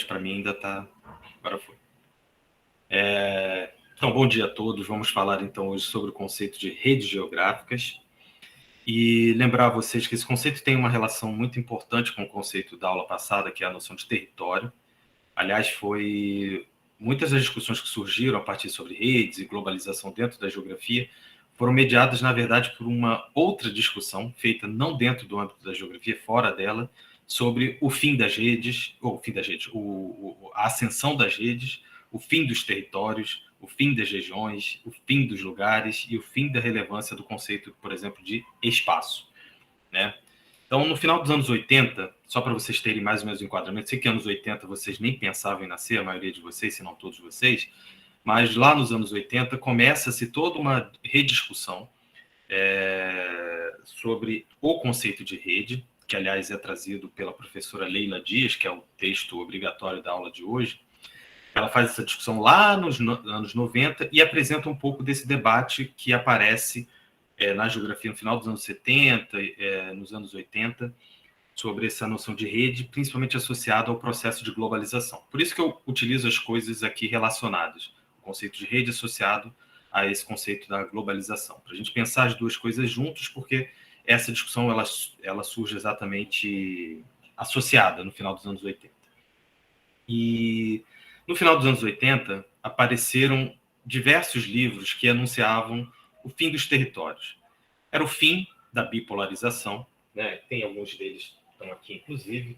para mim ainda está... Agora foi. Então, bom dia a todos. Vamos falar, então, hoje sobre o conceito de redes geográficas. E lembrar a vocês que esse conceito tem uma relação muito importante com o conceito da aula passada, que é a noção de território. Aliás, muitas das discussões que surgiram a partir sobre redes e globalização dentro da geografia foram mediadas, na verdade, por uma outra discussão feita não dentro do âmbito da geografia, fora dela, sobre o fim das redes, a ascensão das redes, o fim dos territórios, o fim das regiões, o fim dos lugares e o fim da relevância do conceito, por exemplo, de espaço, né? Então, no final dos anos 80, só para vocês terem mais ou menos o enquadramento, sei que anos 80 vocês nem pensavam em nascer, a maioria de vocês, se não todos vocês, mas lá nos anos 80 começa-se toda uma rediscussão sobre o conceito de rede, que, aliás, é trazido pela professora Leila Dias, que é o texto obrigatório da aula de hoje. Ela faz essa discussão lá nos anos 90 e apresenta um pouco desse debate que aparece na geografia no final dos anos 70, nos anos 80, sobre essa noção de rede, principalmente associada ao processo de globalização. Por isso que eu utilizo as coisas aqui relacionadas, o conceito de rede associado a esse conceito da globalização, para a gente pensar as duas coisas juntos, porque essa discussão ela surge exatamente associada no final dos anos 80. E no final dos anos 80, apareceram diversos livros que anunciavam o fim dos territórios. Era o fim da bipolarização, né? Tem alguns deles que estão aqui, inclusive,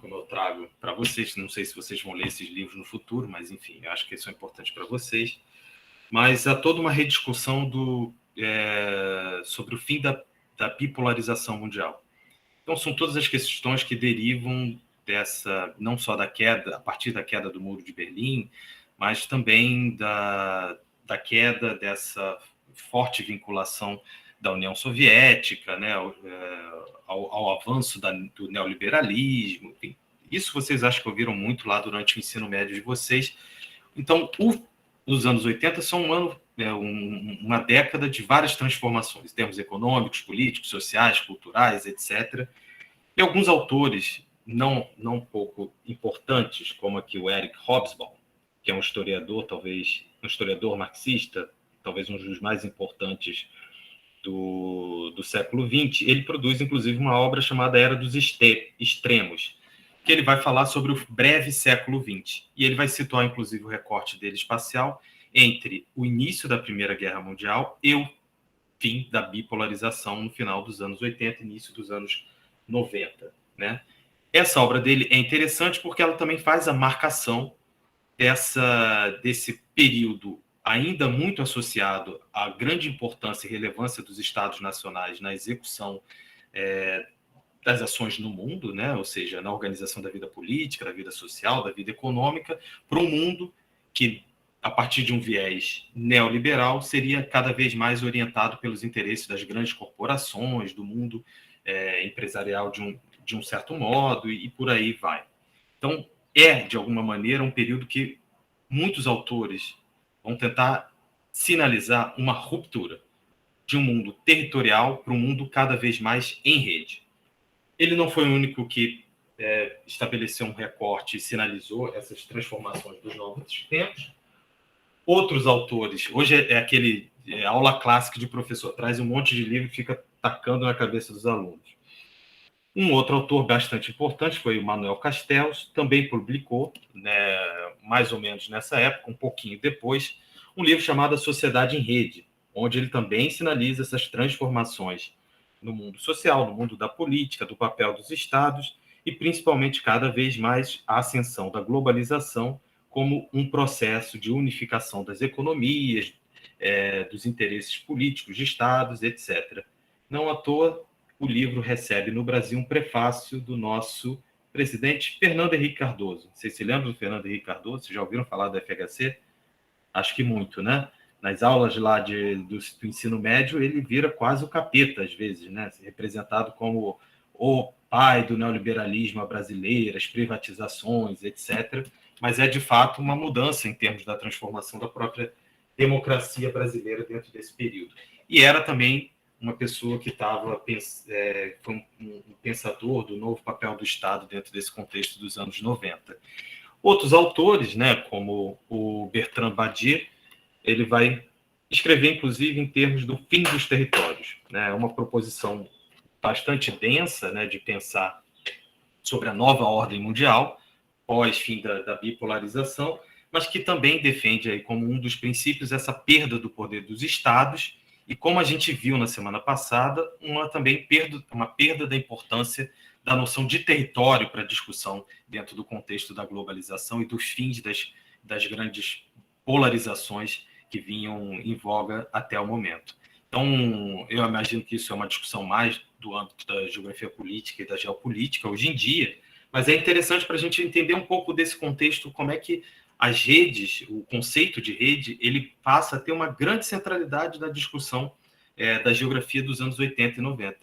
como eu trago para vocês. Não sei se vocês vão ler esses livros no futuro, mas, enfim, eu acho que isso é importante para vocês. Mas há toda uma rediscussão sobre o fim da bipolarização mundial. Então, são todas as questões que derivam não só da queda, a partir da queda do Muro de Berlim, mas também da queda dessa forte vinculação da União Soviética, né, ao avanço do neoliberalismo. Enfim, isso vocês acham que ouviram muito lá durante o ensino médio de vocês. Então, os anos 80 são uma década de várias transformações, em termos econômicos, políticos, sociais, culturais, etc. E alguns autores não pouco importantes, como aqui o Eric Hobsbawm, que é um historiador, talvez um historiador marxista, talvez um dos mais importantes do século XX, ele produz, inclusive, uma obra chamada Era dos Extremos, que ele vai falar sobre o breve século XX. E ele vai situar, inclusive, o recorte dele espacial entre o início da Primeira Guerra Mundial e o fim da bipolarização no final dos anos 80, início dos anos 90, né? Essa obra dele é interessante porque ela também faz a marcação desse período ainda muito associado à grande importância e relevância dos Estados nacionais na execução das ações no mundo, né? Ou seja, na organização da vida política, da vida social, da vida econômica, para um mundo que, a partir de um viés neoliberal, seria cada vez mais orientado pelos interesses das grandes corporações, do mundo empresarial de um certo modo, e por aí vai. Então, de alguma maneira, um período que muitos autores vão tentar sinalizar uma ruptura de um mundo territorial para um mundo cada vez mais em rede. Ele não foi o único que estabeleceu um recorte e sinalizou essas transformações dos novos tempos. Outros autores, hoje aquele aula clássica de professor, traz um monte de livro e fica tacando na cabeça dos alunos. Um outro autor bastante importante foi o Manuel Castells, também publicou, né, mais ou menos nessa época, um pouquinho depois, um livro chamado A Sociedade em Rede, onde ele também sinaliza essas transformações no mundo social, no mundo da política, do papel dos estados e, principalmente, cada vez mais a ascensão da globalização como um processo de unificação das economias, dos interesses políticos de estados, etc. Não à toa, o livro recebe no Brasil um prefácio do nosso presidente Fernando Henrique Cardoso. Vocês se lembram do Fernando Henrique Cardoso? Vocês já ouviram falar do FHC? Acho que muito, né? Nas aulas lá do ensino médio, ele vira quase o capeta, às vezes, né? Representado como o pai do neoliberalismo brasileiro, as privatizações, etc. Mas é, de fato, uma mudança em termos da transformação da própria democracia brasileira dentro desse período. E era também uma pessoa que foi um pensador do novo papel do Estado dentro desse contexto dos anos 90. Outros autores, né, como o Bertrand Badier, ele vai escrever, inclusive, em termos do fim dos territórios. Né? É uma proposição bastante densa, né, de pensar sobre a nova ordem mundial, pós-fim da bipolarização, mas que também defende aí como um dos princípios essa perda do poder dos estados e, como a gente viu na semana passada, uma perda da importância da noção de território para a discussão dentro do contexto da globalização e dos fins das grandes polarizações que vinham em voga até o momento. Então, eu imagino que isso é uma discussão mais do âmbito da geografia política e da geopolítica hoje em dia, mas é interessante para a gente entender um pouco desse contexto, como é que as redes, o conceito de rede, ele passa a ter uma grande centralidade na discussão da geografia dos anos 80 e 90.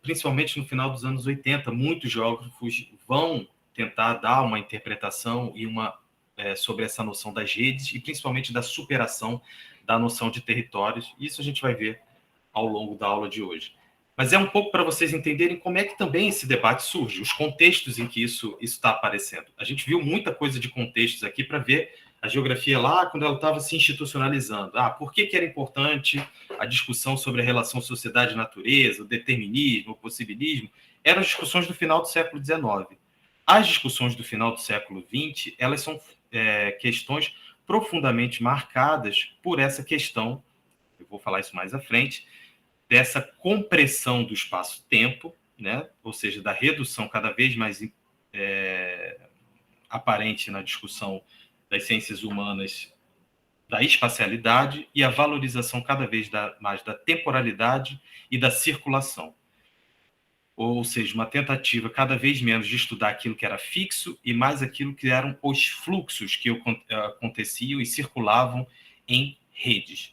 Principalmente no final dos anos 80, muitos geógrafos vão tentar dar uma interpretação e sobre essa noção das redes e principalmente da superação da noção de territórios. Isso a gente vai ver ao longo da aula de hoje. Mas é um pouco para vocês entenderem como é que também esse debate surge, os contextos em que isso está aparecendo. A gente viu muita coisa de contextos aqui para ver a geografia lá quando ela estava se institucionalizando. Por que era importante a discussão sobre a relação sociedade-natureza, o determinismo, o possibilismo? Eram discussões do final do século XIX. As discussões do final do século XX, elas são questões profundamente marcadas por essa questão, eu vou falar isso mais à frente, dessa compressão do espaço-tempo, né? Ou seja, da redução cada vez mais aparente na discussão das ciências humanas da espacialidade e a valorização cada vez mais da temporalidade e da circulação. Ou seja, uma tentativa cada vez menos de estudar aquilo que era fixo e mais aquilo que eram os fluxos que aconteciam e circulavam em redes.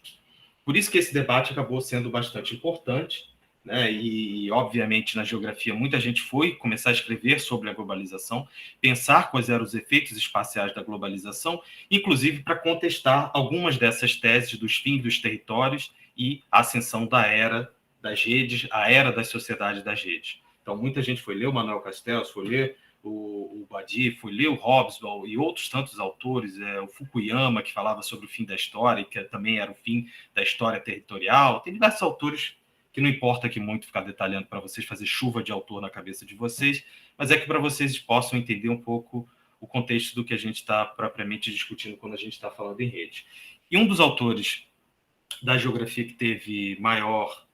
Por isso que esse debate acabou sendo bastante importante, né? E, obviamente, na geografia, muita gente foi começar a escrever sobre a globalização, pensar quais eram os efeitos espaciais da globalização, inclusive para contestar algumas dessas teses dos fins dos territórios e a ascensão da era das redes, a era das sociedades das redes. Então, muita gente foi ler o Manuel Castells, foi ler o Badier, foi ler o Hobsbawm e outros tantos autores, o Fukuyama, que falava sobre o fim da história, que também era o fim da história territorial. Tem diversos autores que não importa aqui muito ficar detalhando para vocês, fazer chuva de autor na cabeça de vocês, mas é que para vocês possam entender um pouco o contexto do que a gente está propriamente discutindo quando a gente está falando em rede. E um dos autores da geografia que teve maior,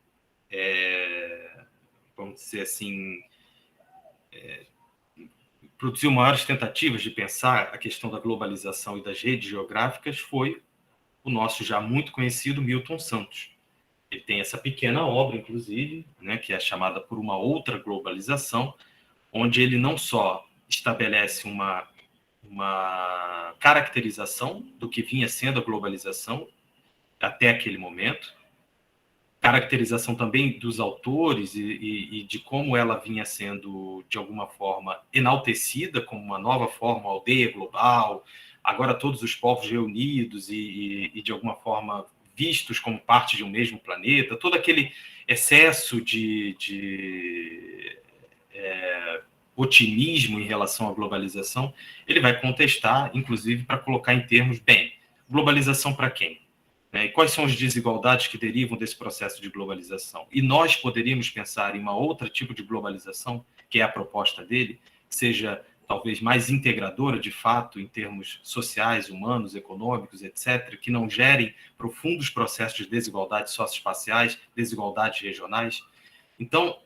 vamos dizer assim, produziu maiores tentativas de pensar a questão da globalização e das redes geográficas foi o nosso já muito conhecido Milton Santos. Ele tem essa pequena obra, inclusive, né, que é chamada Por uma Outra Globalização, onde ele não só estabelece uma caracterização do que vinha sendo a globalização até aquele momento, caracterização também dos autores e de como ela vinha sendo, de alguma forma, enaltecida como uma nova forma, aldeia global, agora todos os povos reunidos e de alguma forma, vistos como parte de um mesmo planeta, todo aquele excesso de otimismo em relação à globalização, ele vai contestar, inclusive, para colocar em termos, globalização para quem? E quais são as desigualdades que derivam desse processo de globalização? E nós poderíamos pensar em uma outra tipo de globalização, que é a proposta dele, que seja talvez mais integradora, de fato, em termos sociais, humanos, econômicos, etc., que não gerem profundos processos de desigualdades socioespaciais, desigualdades regionais. Então,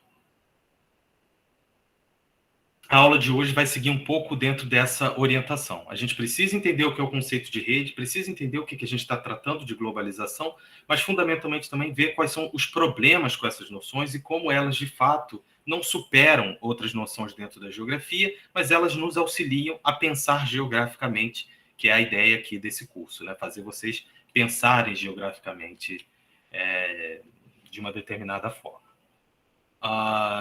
a aula de hoje vai seguir um pouco dentro dessa orientação. A gente precisa entender o que é o conceito de rede, precisa entender o que a gente está tratando de globalização, mas fundamentalmente também ver quais são os problemas com essas noções e como elas, de fato, não superam outras noções dentro da geografia, mas elas nos auxiliam a pensar geograficamente, que é a ideia aqui desse curso, né? Fazer vocês pensarem geograficamente de uma determinada forma.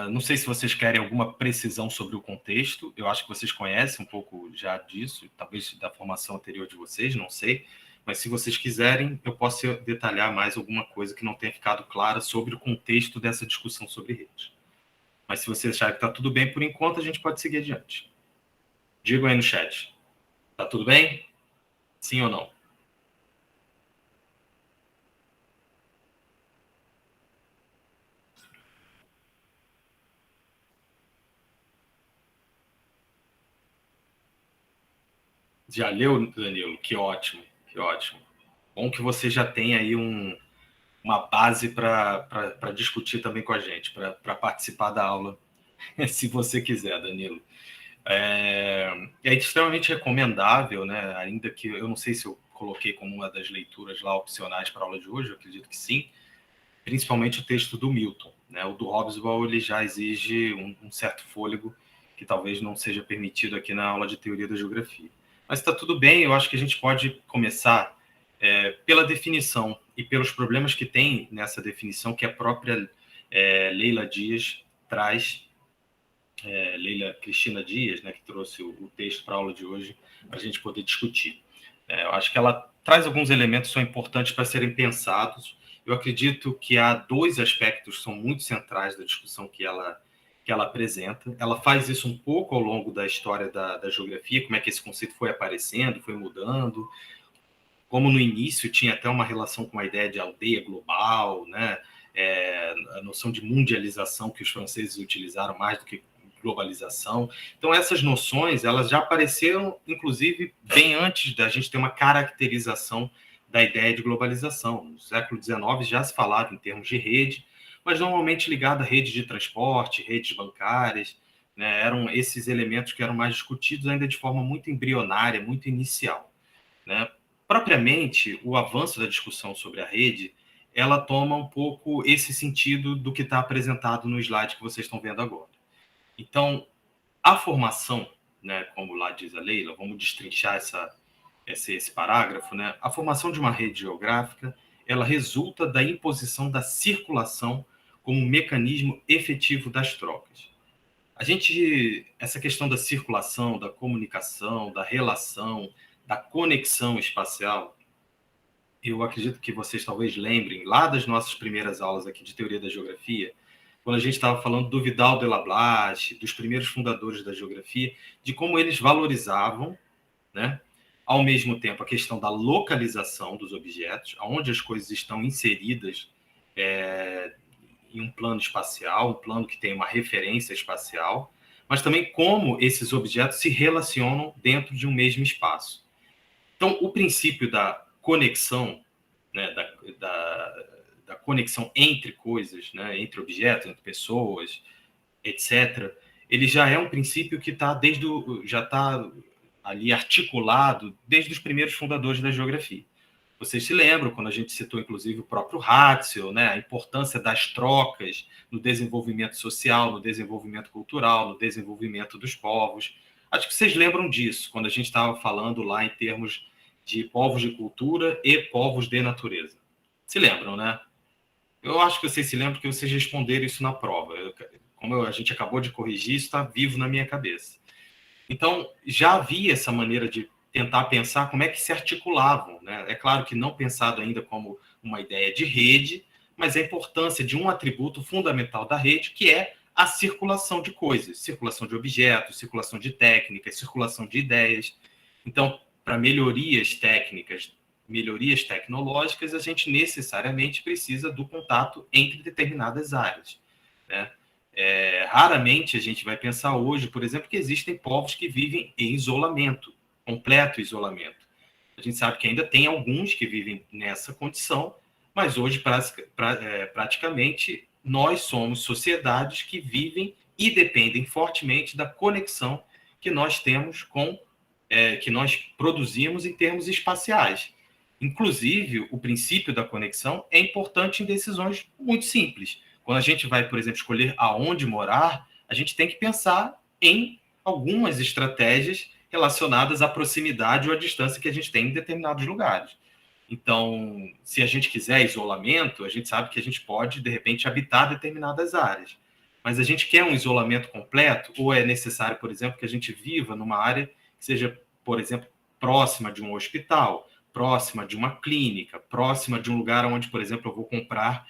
Não sei se vocês querem alguma precisão sobre o contexto, eu acho que vocês conhecem um pouco já disso, talvez da formação anterior de vocês, não sei, mas se vocês quiserem, eu posso detalhar mais alguma coisa que não tenha ficado clara sobre o contexto dessa discussão sobre rede. Mas se você achar que está tudo bem por enquanto, a gente pode seguir adiante. Digam aí no chat. Está tudo bem? Sim ou não? Já leu, Danilo? Que ótimo, que ótimo. Bom que você já tem aí uma base para discutir também com a gente, para participar da aula, se você quiser, Danilo. É extremamente recomendável, né? Ainda que eu não sei se eu coloquei como uma das leituras lá opcionais para a aula de hoje, eu acredito que sim, principalmente o texto do Milton, né? O do Hobsbawm ele já exige um certo fôlego que talvez não seja permitido aqui na aula de teoria da geografia. Mas está tudo bem, eu acho que a gente pode começar pela definição e pelos problemas que tem nessa definição que a própria Leila Dias traz, Leila Cristina Dias, né, que trouxe o texto para a aula de hoje, para a gente poder discutir. Eu acho que ela traz alguns elementos que são importantes para serem pensados. Eu acredito que há dois aspectos que são muito centrais da discussão que ela apresenta. Ela faz isso um pouco ao longo da história da geografia, como é que esse conceito foi aparecendo, foi mudando, como no início tinha até uma relação com a ideia de aldeia global, né? A noção de mundialização que os franceses utilizaram mais do que globalização. Então, essas noções elas já apareceram, inclusive, bem antes da gente ter uma caracterização da ideia de globalização. No século XIX já se falava em termos de rede, mas normalmente ligada à rede de transporte, redes bancárias, né? Eram esses elementos que eram mais discutidos ainda de forma muito embrionária, muito inicial, né? Propriamente, o avanço da discussão sobre a rede, ela toma um pouco esse sentido do que está apresentado no slide que vocês estão vendo agora. Então, a formação, né, como lá diz a Leila, vamos destrinchar esse parágrafo, né? A formação de uma rede geográfica, ela resulta da imposição da circulação como mecanismo efetivo das trocas. Essa questão da circulação, da comunicação, da relação, da conexão espacial, eu acredito que vocês talvez lembrem lá das nossas primeiras aulas aqui de teoria da geografia, quando a gente estava falando do Vidal de la Blache, dos primeiros fundadores da geografia, de como eles valorizavam, né, ao mesmo tempo a questão da localização dos objetos, onde as coisas estão inseridas em um plano espacial, um plano que tem uma referência espacial, mas também como esses objetos se relacionam dentro de um mesmo espaço. Então, o princípio da conexão, né, da conexão entre coisas, né, entre objetos, entre pessoas, etc., ele já é um princípio que já está ali articulado desde os primeiros fundadores da geografia. Vocês se lembram, quando a gente citou, inclusive, o próprio Ratzel, né, a importância das trocas no desenvolvimento social, no desenvolvimento cultural, no desenvolvimento dos povos. Acho que vocês lembram disso, quando a gente estava falando lá em termos de povos de cultura e povos de natureza. Se lembram, né? Eu acho que vocês se lembram que vocês responderam isso na prova. Como a gente acabou de corrigir, isso está vivo na minha cabeça. Então, já havia essa maneira de tentar pensar como é que se articulavam, né? É claro que não pensado ainda como uma ideia de rede, mas a importância de um atributo fundamental da rede, que é a circulação de coisas, circulação de objetos, circulação de técnicas, circulação de ideias. Então, para melhorias técnicas, melhorias tecnológicas, a gente necessariamente precisa do contato entre determinadas áreas, né? Raramente a gente vai pensar hoje, por exemplo, que existem povos que vivem em isolamento, completo isolamento. A gente sabe que ainda tem alguns que vivem nessa condição, mas hoje, praticamente, nós somos sociedades que vivem e dependem fortemente da conexão que nós temos que nós produzimos em termos espaciais. Inclusive, o princípio da conexão é importante em decisões muito simples. Quando a gente vai, por exemplo, escolher aonde morar, a gente tem que pensar em algumas estratégias relacionadas à proximidade ou à distância que a gente tem em determinados lugares. Então, se a gente quiser isolamento, a gente sabe que a gente pode, de repente, habitar determinadas áreas. Mas a gente quer um isolamento completo, ou é necessário, por exemplo, que a gente viva numa área que seja, por exemplo, próxima de um hospital, próxima de uma clínica, próxima de um lugar onde, por exemplo, eu vou comprar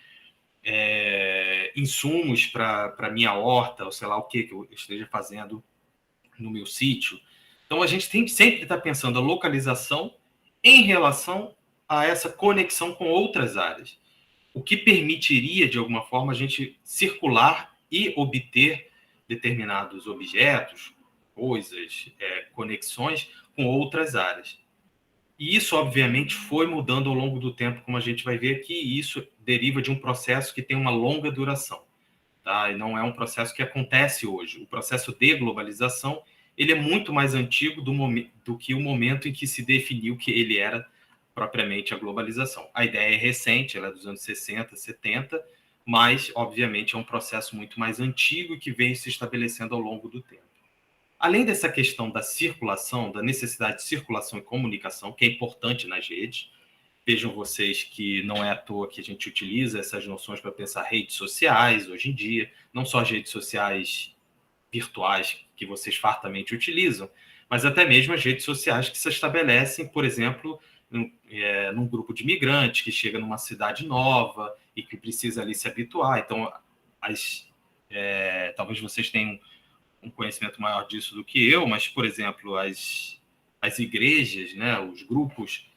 insumos para minha horta, ou sei lá o que eu esteja fazendo no meu sítio. Então, a gente tem que sempre estar pensando a localização em relação a essa conexão com outras áreas, o que permitiria, de alguma forma, a gente circular e obter determinados objetos, coisas, conexões com outras áreas. E isso, obviamente, foi mudando ao longo do tempo, como a gente vai ver aqui, e isso deriva de um processo que tem uma longa duração. Tá? E não é um processo que acontece hoje. O processo de globalização ele é muito mais antigo do que o momento em que se definiu que ele era propriamente a globalização. A ideia é recente, ela é dos anos 60, 70, mas, obviamente, é um processo muito mais antigo e que veio se estabelecendo ao longo do tempo. Além dessa questão da circulação, da necessidade de circulação e comunicação, que é importante nas redes, vejam vocês que não é à toa que a gente utiliza essas noções para pensar redes sociais hoje em dia, não só as redes sociais virtuais que vocês fartamente utilizam, mas até mesmo as redes sociais que se estabelecem, por exemplo, num grupo de imigrantes que chega numa cidade nova e que precisa ali se habituar. Então, talvez vocês tenham um conhecimento maior disso do que eu, mas, por exemplo, as igrejas, né, os grupos,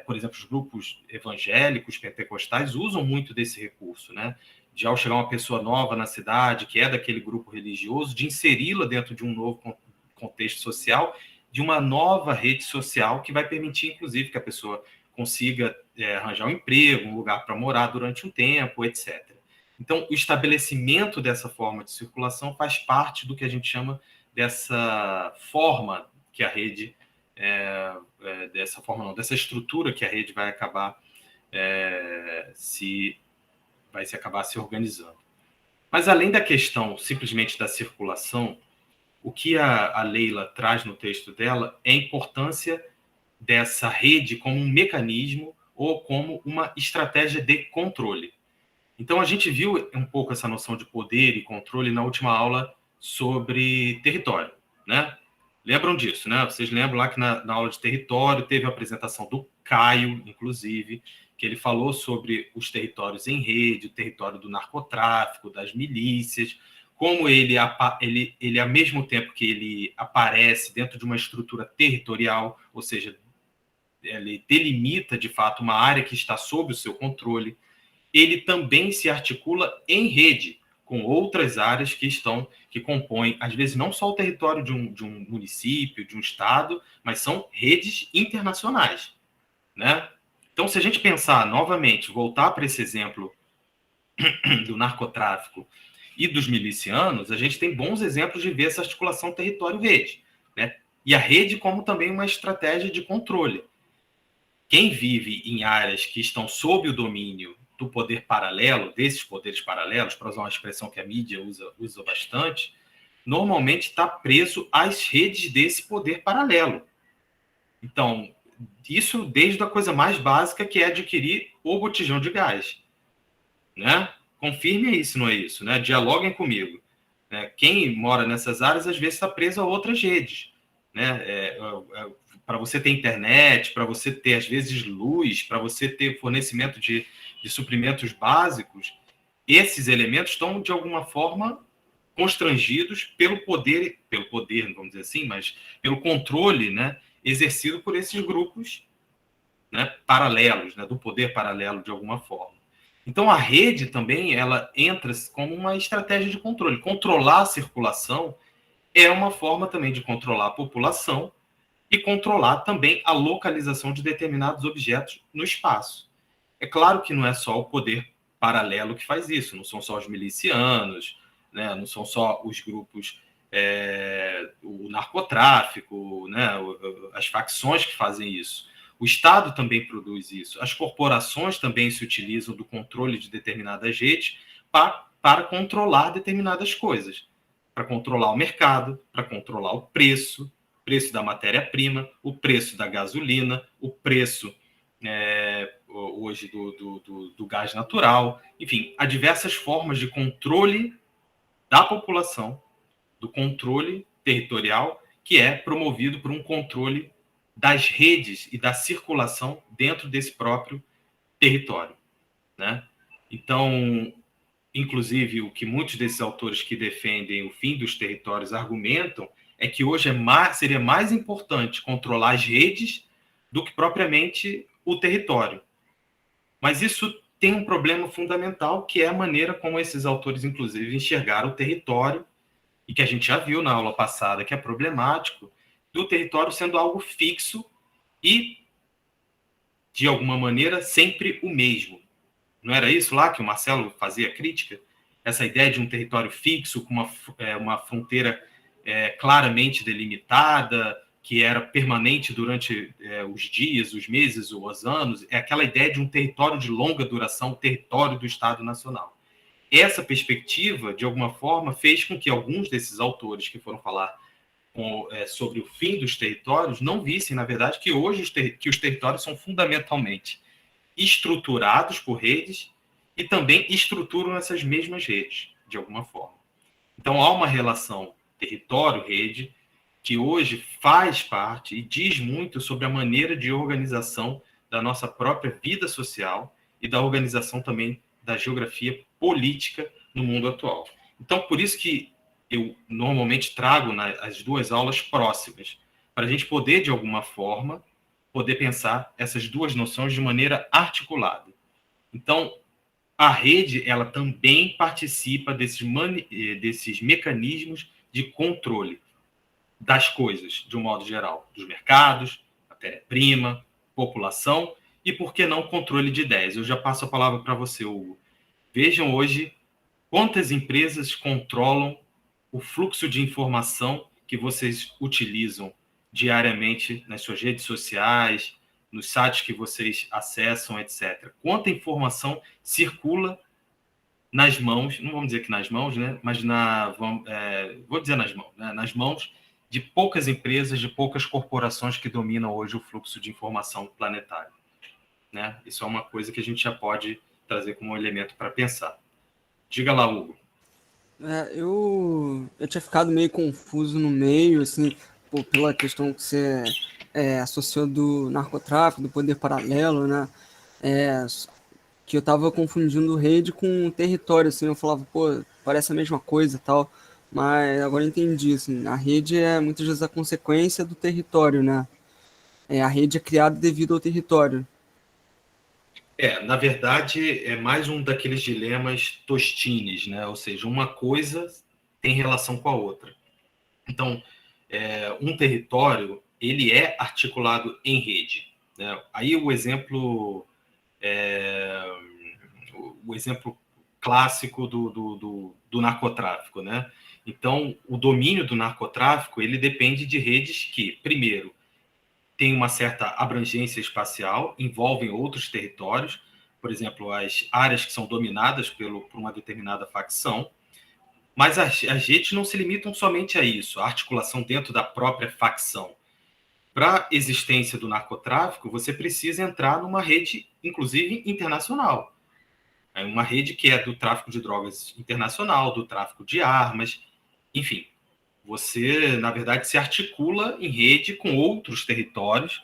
por exemplo, os grupos evangélicos, pentecostais, usam muito desse recurso, né? De ao chegar uma pessoa nova na cidade, que é daquele grupo religioso, de inseri-la dentro de um novo contexto social, de uma nova rede social que vai permitir, inclusive, que a pessoa consiga arranjar um emprego, um lugar para morar durante um tempo, etc. Então, o estabelecimento dessa forma de circulação faz parte do que a gente chama dessa forma que a rede, dessa estrutura que a rede vai acabar se organizando. Mas, além da questão simplesmente da circulação, o que a Leila traz no texto dela é a importância dessa rede como um mecanismo ou como uma estratégia de controle. Então, a gente viu um pouco essa noção de poder e controle na última aula sobre território, né? Lembram disso, né? Vocês lembram lá que na aula de território teve a apresentação do Caio, inclusive, que ele falou sobre os territórios em rede, o território do narcotráfico, das milícias, como ele, ao mesmo tempo que ele aparece dentro de uma estrutura territorial, ou seja, ele delimita, de fato, uma área que está sob o seu controle, ele também se articula em rede com outras áreas que compõem, às vezes, não só o território de um município, de um estado, mas são redes internacionais, né? Então, se a gente pensar novamente, voltar para esse exemplo do narcotráfico e dos milicianos, a gente tem bons exemplos de ver essa articulação território-rede, né? E a rede como também uma estratégia de controle. Quem vive em áreas que estão sob o domínio do poder paralelo, desses poderes paralelos, para usar uma expressão que a mídia usa bastante, normalmente está preso às redes desse poder paralelo. Então, isso desde a coisa mais básica, que é adquirir o botijão de gás, né? Confirme isso, não é isso, né? Dialoguem comigo. Né? Quem mora nessas áreas, às vezes, está preso a outras redes, né? Para você ter internet, para você ter, às vezes, luz, para você ter fornecimento de suprimentos básicos, esses elementos estão, de alguma forma, constrangidos pelo poder, vamos dizer assim, mas pelo controle, né, exercido por esses grupos, né, paralelos, né, do poder paralelo, de alguma forma. Então, a rede também ela entra como uma estratégia de controle. Controlar a circulação é uma forma também de controlar a população e controlar também a localização de determinados objetos no espaço. É claro que não é só o poder paralelo que faz isso, não são só os milicianos, né? Não são só os grupos, o narcotráfico, né? As facções que fazem isso. O Estado também produz isso. As corporações também se utilizam do controle de determinadas redes para controlar determinadas coisas, para controlar o mercado, para controlar o preço da matéria-prima, o preço da gasolina, o preço hoje do gás natural. Enfim, há diversas formas de controle da população, do controle territorial, que é promovido por um controle das redes e da circulação dentro desse próprio território, né? Então, inclusive, o que muitos desses autores que defendem o fim dos territórios argumentam é que hoje seria mais importante controlar as redes do que propriamente o território. Mas isso tem um problema fundamental, que é a maneira como esses autores, inclusive, enxergaram o território, e que a gente já viu na aula passada, que é problemático, do território sendo algo fixo e, de alguma maneira, sempre o mesmo. Não era isso lá que o Marcelo fazia crítica? Essa ideia de um território fixo, com uma fronteira claramente delimitada, que era permanente durante os dias, os meses ou os anos, é aquela ideia de um território de longa duração, o território do Estado Nacional. Essa perspectiva, de alguma forma, fez com que alguns desses autores que foram falar sobre o fim dos territórios não vissem, na verdade, que hoje que os territórios são fundamentalmente estruturados por redes e também estruturam essas mesmas redes, de alguma forma. Então, há uma relação território-rede que hoje faz parte e diz muito sobre a maneira de organização da nossa própria vida social e da organização também da geografia política no mundo atual. Então, por isso que eu normalmente trago as duas aulas próximas, para a gente poder, de alguma forma, poder pensar essas duas noções de maneira articulada. Então, a rede, ela também participa desses mecanismos de controle das coisas, de um modo geral, dos mercados, matéria-prima, população e, por que não, controle de ideias. Eu já passo a palavra para você, Hugo. Vejam hoje quantas empresas controlam o fluxo de informação que vocês utilizam diariamente nas suas redes sociais, nos sites que vocês acessam, etc. Quanta informação circula nas mãos, não vamos dizer que nas mãos, né? Mas vou dizer nas mãos, né? Nas mãos de poucas empresas, de poucas corporações que dominam hoje o fluxo de informação planetário, né? Isso é uma coisa que a gente já pode trazer como um elemento para pensar. Diga lá, Hugo. Eu tinha ficado meio confuso no meio, assim, pela questão que você associou do narcotráfico, do poder paralelo, né? Que eu tava confundindo rede com território, assim, eu falava, parece a mesma coisa e tal, mas agora eu entendi, assim, a rede é muitas vezes a consequência do território, né? A rede é criada devido ao território. Na verdade, é mais um daqueles dilemas Tostines, né? Ou seja, uma coisa tem relação com a outra. Então, um território, ele é articulado em rede, né? Aí o exemplo clássico do narcotráfico, né? Então, o domínio do narcotráfico, ele depende de redes que, primeiro, tem uma certa abrangência espacial, envolvem outros territórios, por exemplo, as áreas que são dominadas por uma determinada facção, mas as redes não se limitam somente a isso, a articulação dentro da própria facção. Para a existência do narcotráfico, você precisa entrar numa rede, inclusive internacional. É uma rede que é do tráfico de drogas internacional, do tráfico de armas, enfim. Você, na verdade, se articula em rede com outros territórios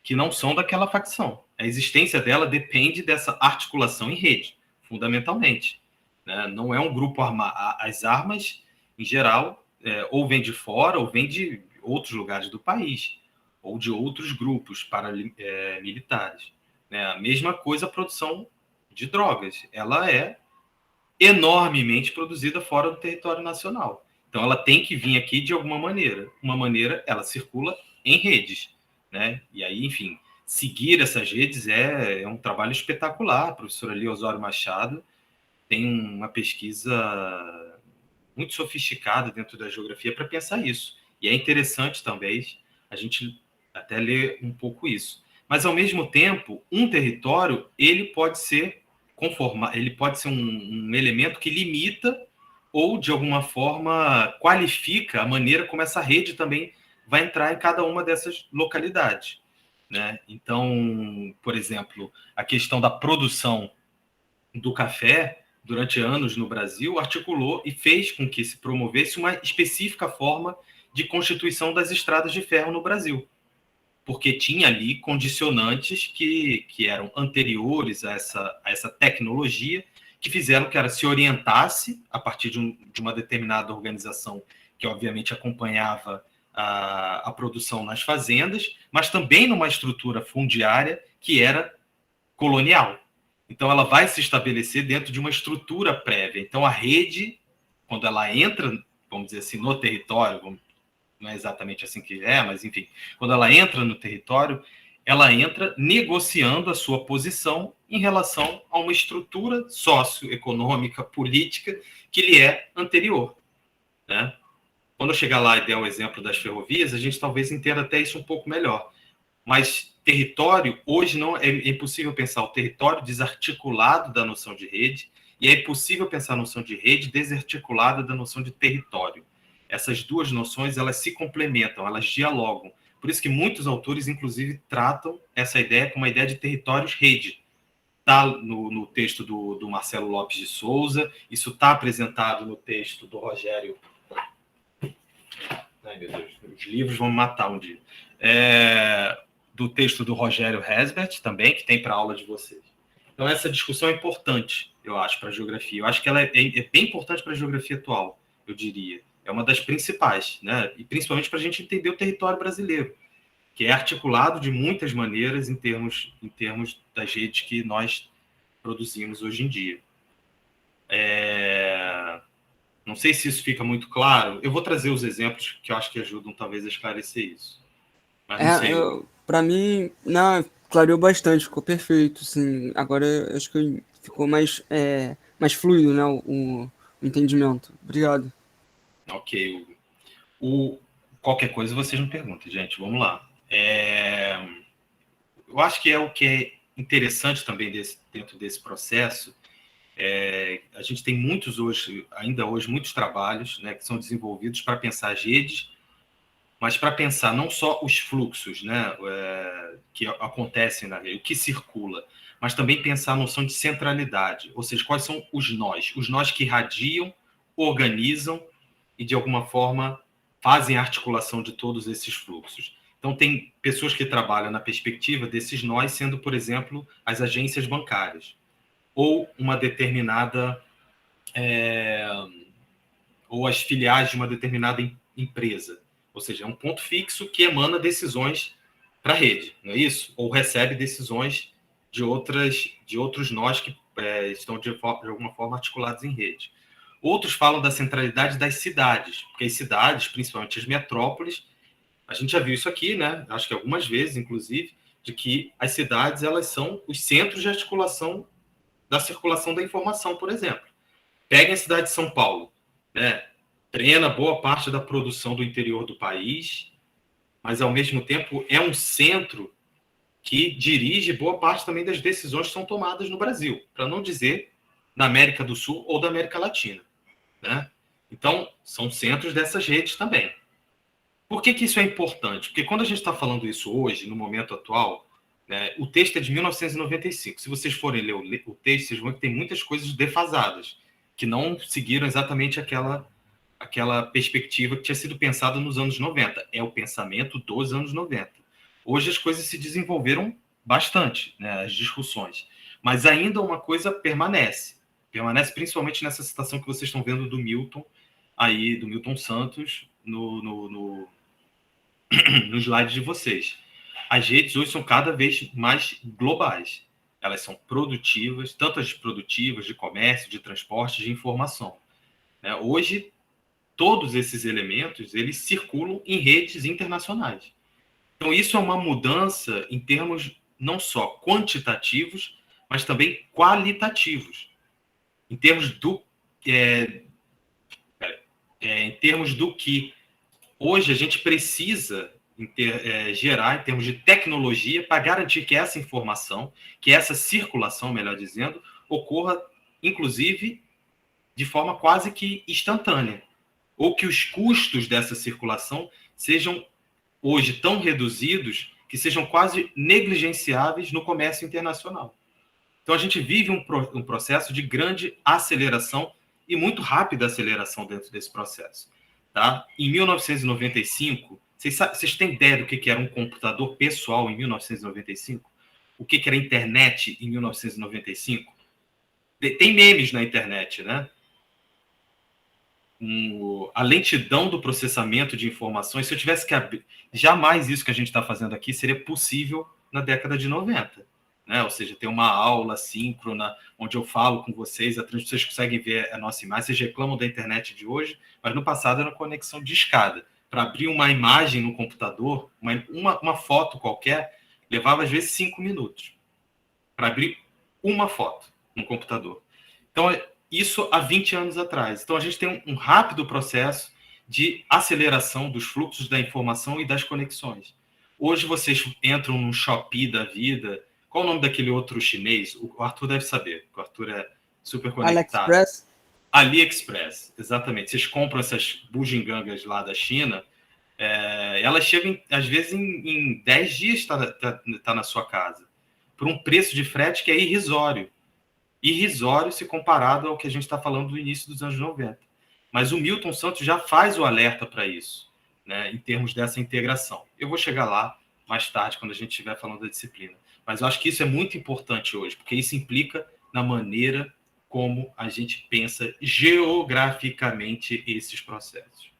que não são daquela facção. A existência dela depende dessa articulação em rede, fundamentalmente, né? Não é um grupo armado. As armas, em geral, ou vêm de fora ou vêm de outros lugares do país, ou de outros grupos paramilitares, né? A mesma coisa a produção de drogas. Ela é enormemente produzida fora do território nacional. Então, ela tem que vir aqui de alguma maneira. Uma maneira, ela circula em redes, né? E aí, enfim, seguir essas redes é um trabalho espetacular. A professora Lia Osório Machado tem uma pesquisa muito sofisticada dentro da geografia para pensar isso. E é interessante também a gente até ler um pouco isso. Mas, ao mesmo tempo, um território, ele pode ser um elemento que limita ou, de alguma forma, qualifica a maneira como essa rede também vai entrar em cada uma dessas localidades, né? Então, por exemplo, a questão da produção do café, durante anos no Brasil, articulou e fez com que se promovesse uma específica forma de constituição das estradas de ferro no Brasil. porque tinha ali condicionantes que eram anteriores a essa tecnologia, que fizeram que ela se orientasse a partir de uma determinada organização que, obviamente, acompanhava a produção nas fazendas, mas também numa estrutura fundiária que era colonial. Então, ela vai se estabelecer dentro de uma estrutura prévia. Então, a rede, quando ela entra, vamos dizer assim, no território, não é exatamente assim que é, mas enfim, quando ela entra no território, ela entra negociando a sua posição em relação a uma estrutura socioeconômica, política, que lhe é anterior, né? Quando eu chegar lá e der o exemplo das ferrovias, a gente talvez entenda até isso um pouco melhor. Mas território, hoje não é impossível pensar o território desarticulado da noção de rede, e é impossível pensar a noção de rede desarticulada da noção de território. Essas duas noções, elas se complementam, elas dialogam. Por isso que muitos autores, inclusive, tratam essa ideia como uma ideia de territórios-rede. Está no texto do Marcelo Lopes de Souza, isso está apresentado no texto do Rogério. Ai, meu Deus, os livros vão me matar um dia. Do texto do Rogério Hesbert também, que tem para a aula de vocês. Então, essa discussão é importante, eu acho, para a geografia. Eu acho que ela é bem importante para a geografia atual, eu diria. É uma das principais, né? E principalmente para a gente entender o território brasileiro, que é articulado de muitas maneiras em termos das redes que nós produzimos hoje em dia. Não sei se isso fica muito claro. Eu vou trazer os exemplos que eu acho que ajudam talvez a esclarecer isso. Mas não sei. Para mim, não, clareou bastante, ficou perfeito, sim. Agora eu acho que ficou mais fluido, né, o entendimento. Obrigado. Ok. Qualquer coisa vocês me perguntem, gente. Vamos lá. Eu acho que é o que é interessante também dentro desse processo. A gente tem ainda hoje, muitos trabalhos, né, que são desenvolvidos para pensar as redes, mas para pensar não só os fluxos, né, que acontecem na rede, o que circula, mas também pensar a noção de centralidade, ou seja, quais são os nós que irradiam, organizam e, de alguma forma, fazem a articulação de todos esses fluxos. Então, tem pessoas que trabalham na perspectiva desses nós sendo, por exemplo, as agências bancárias, ou uma determinada... ou as filiais de uma determinada empresa. Ou seja, é um ponto fixo que emana decisões para a rede, não é isso? Ou recebe decisões de outros nós que estão de alguma forma articulados em rede. Outros falam da centralidade das cidades, porque as cidades, principalmente as metrópoles, a gente já viu isso aqui, né? Acho que algumas vezes, inclusive, de que as cidades elas são os centros de articulação da circulação da informação, por exemplo. Peguem a cidade de São Paulo, né? Drena boa parte da produção do interior do país, mas, ao mesmo tempo, é um centro que dirige boa parte também das decisões que são tomadas no Brasil, para não dizer na América do Sul ou da América Latina, né? Então, são centros dessas redes também. Por que isso é importante? Porque quando a gente está falando isso hoje, no momento atual, né, o texto é de 1995. Se vocês forem ler o texto, vocês vão ver que tem muitas coisas defasadas, que não seguiram exatamente aquela perspectiva que tinha sido pensada nos anos 90. É o pensamento dos anos 90. Hoje as coisas se desenvolveram bastante, né, as discussões. Mas ainda uma coisa permanece. Permanece principalmente nessa citação que vocês estão vendo do Milton Santos, no slide de vocês. As redes hoje são cada vez mais globais. Elas são produtivas, tanto as produtivas de comércio, de transporte, de informação. Hoje, todos esses elementos eles circulam em redes internacionais. Então, isso é uma mudança em termos não só quantitativos, mas também qualitativos. Em termos do que hoje a gente precisa gerar em termos de tecnologia para garantir que essa informação, que essa circulação, melhor dizendo, ocorra, inclusive, de forma quase que instantânea, ou que os custos dessa circulação sejam hoje tão reduzidos que sejam quase negligenciáveis no comércio internacional. Então, a gente vive um processo de grande aceleração e muito rápida aceleração dentro desse processo. Tá? Em 1995, Vocês têm ideia do que era um computador pessoal em 1995? O que era a internet em 1995? Tem memes na internet, né? A lentidão do processamento de informações, se eu tivesse que abrir, jamais isso que a gente está fazendo aqui seria possível na década de 90. Né? Ou seja, ter uma aula síncrona, onde eu falo com vocês, vocês conseguem ver a nossa imagem, vocês reclamam da internet de hoje, mas no passado era conexão de escada. Para abrir uma imagem no computador, uma foto qualquer, levava às vezes 5 minutos. Para abrir uma foto no computador. Então, isso há 20 anos atrás. Então, a gente tem um rápido processo de aceleração dos fluxos da informação e das conexões. Hoje, vocês entram no Shopee da vida. Qual o nome daquele outro chinês? O Arthur deve saber, o Arthur é super conectado. AliExpress? AliExpress, exatamente. Vocês compram essas bugigangas lá da China, elas chegam, às vezes, em 10 dias está na sua casa, por um preço de frete que é irrisório. Irrisório se comparado ao que a gente está falando do início dos anos 90. Mas o Milton Santos já faz o alerta para isso, né, em termos dessa integração. Eu vou chegar lá mais tarde, quando a gente estiver falando da disciplina. Mas eu acho que isso é muito importante hoje, porque isso implica na maneira como a gente pensa geograficamente esses processos.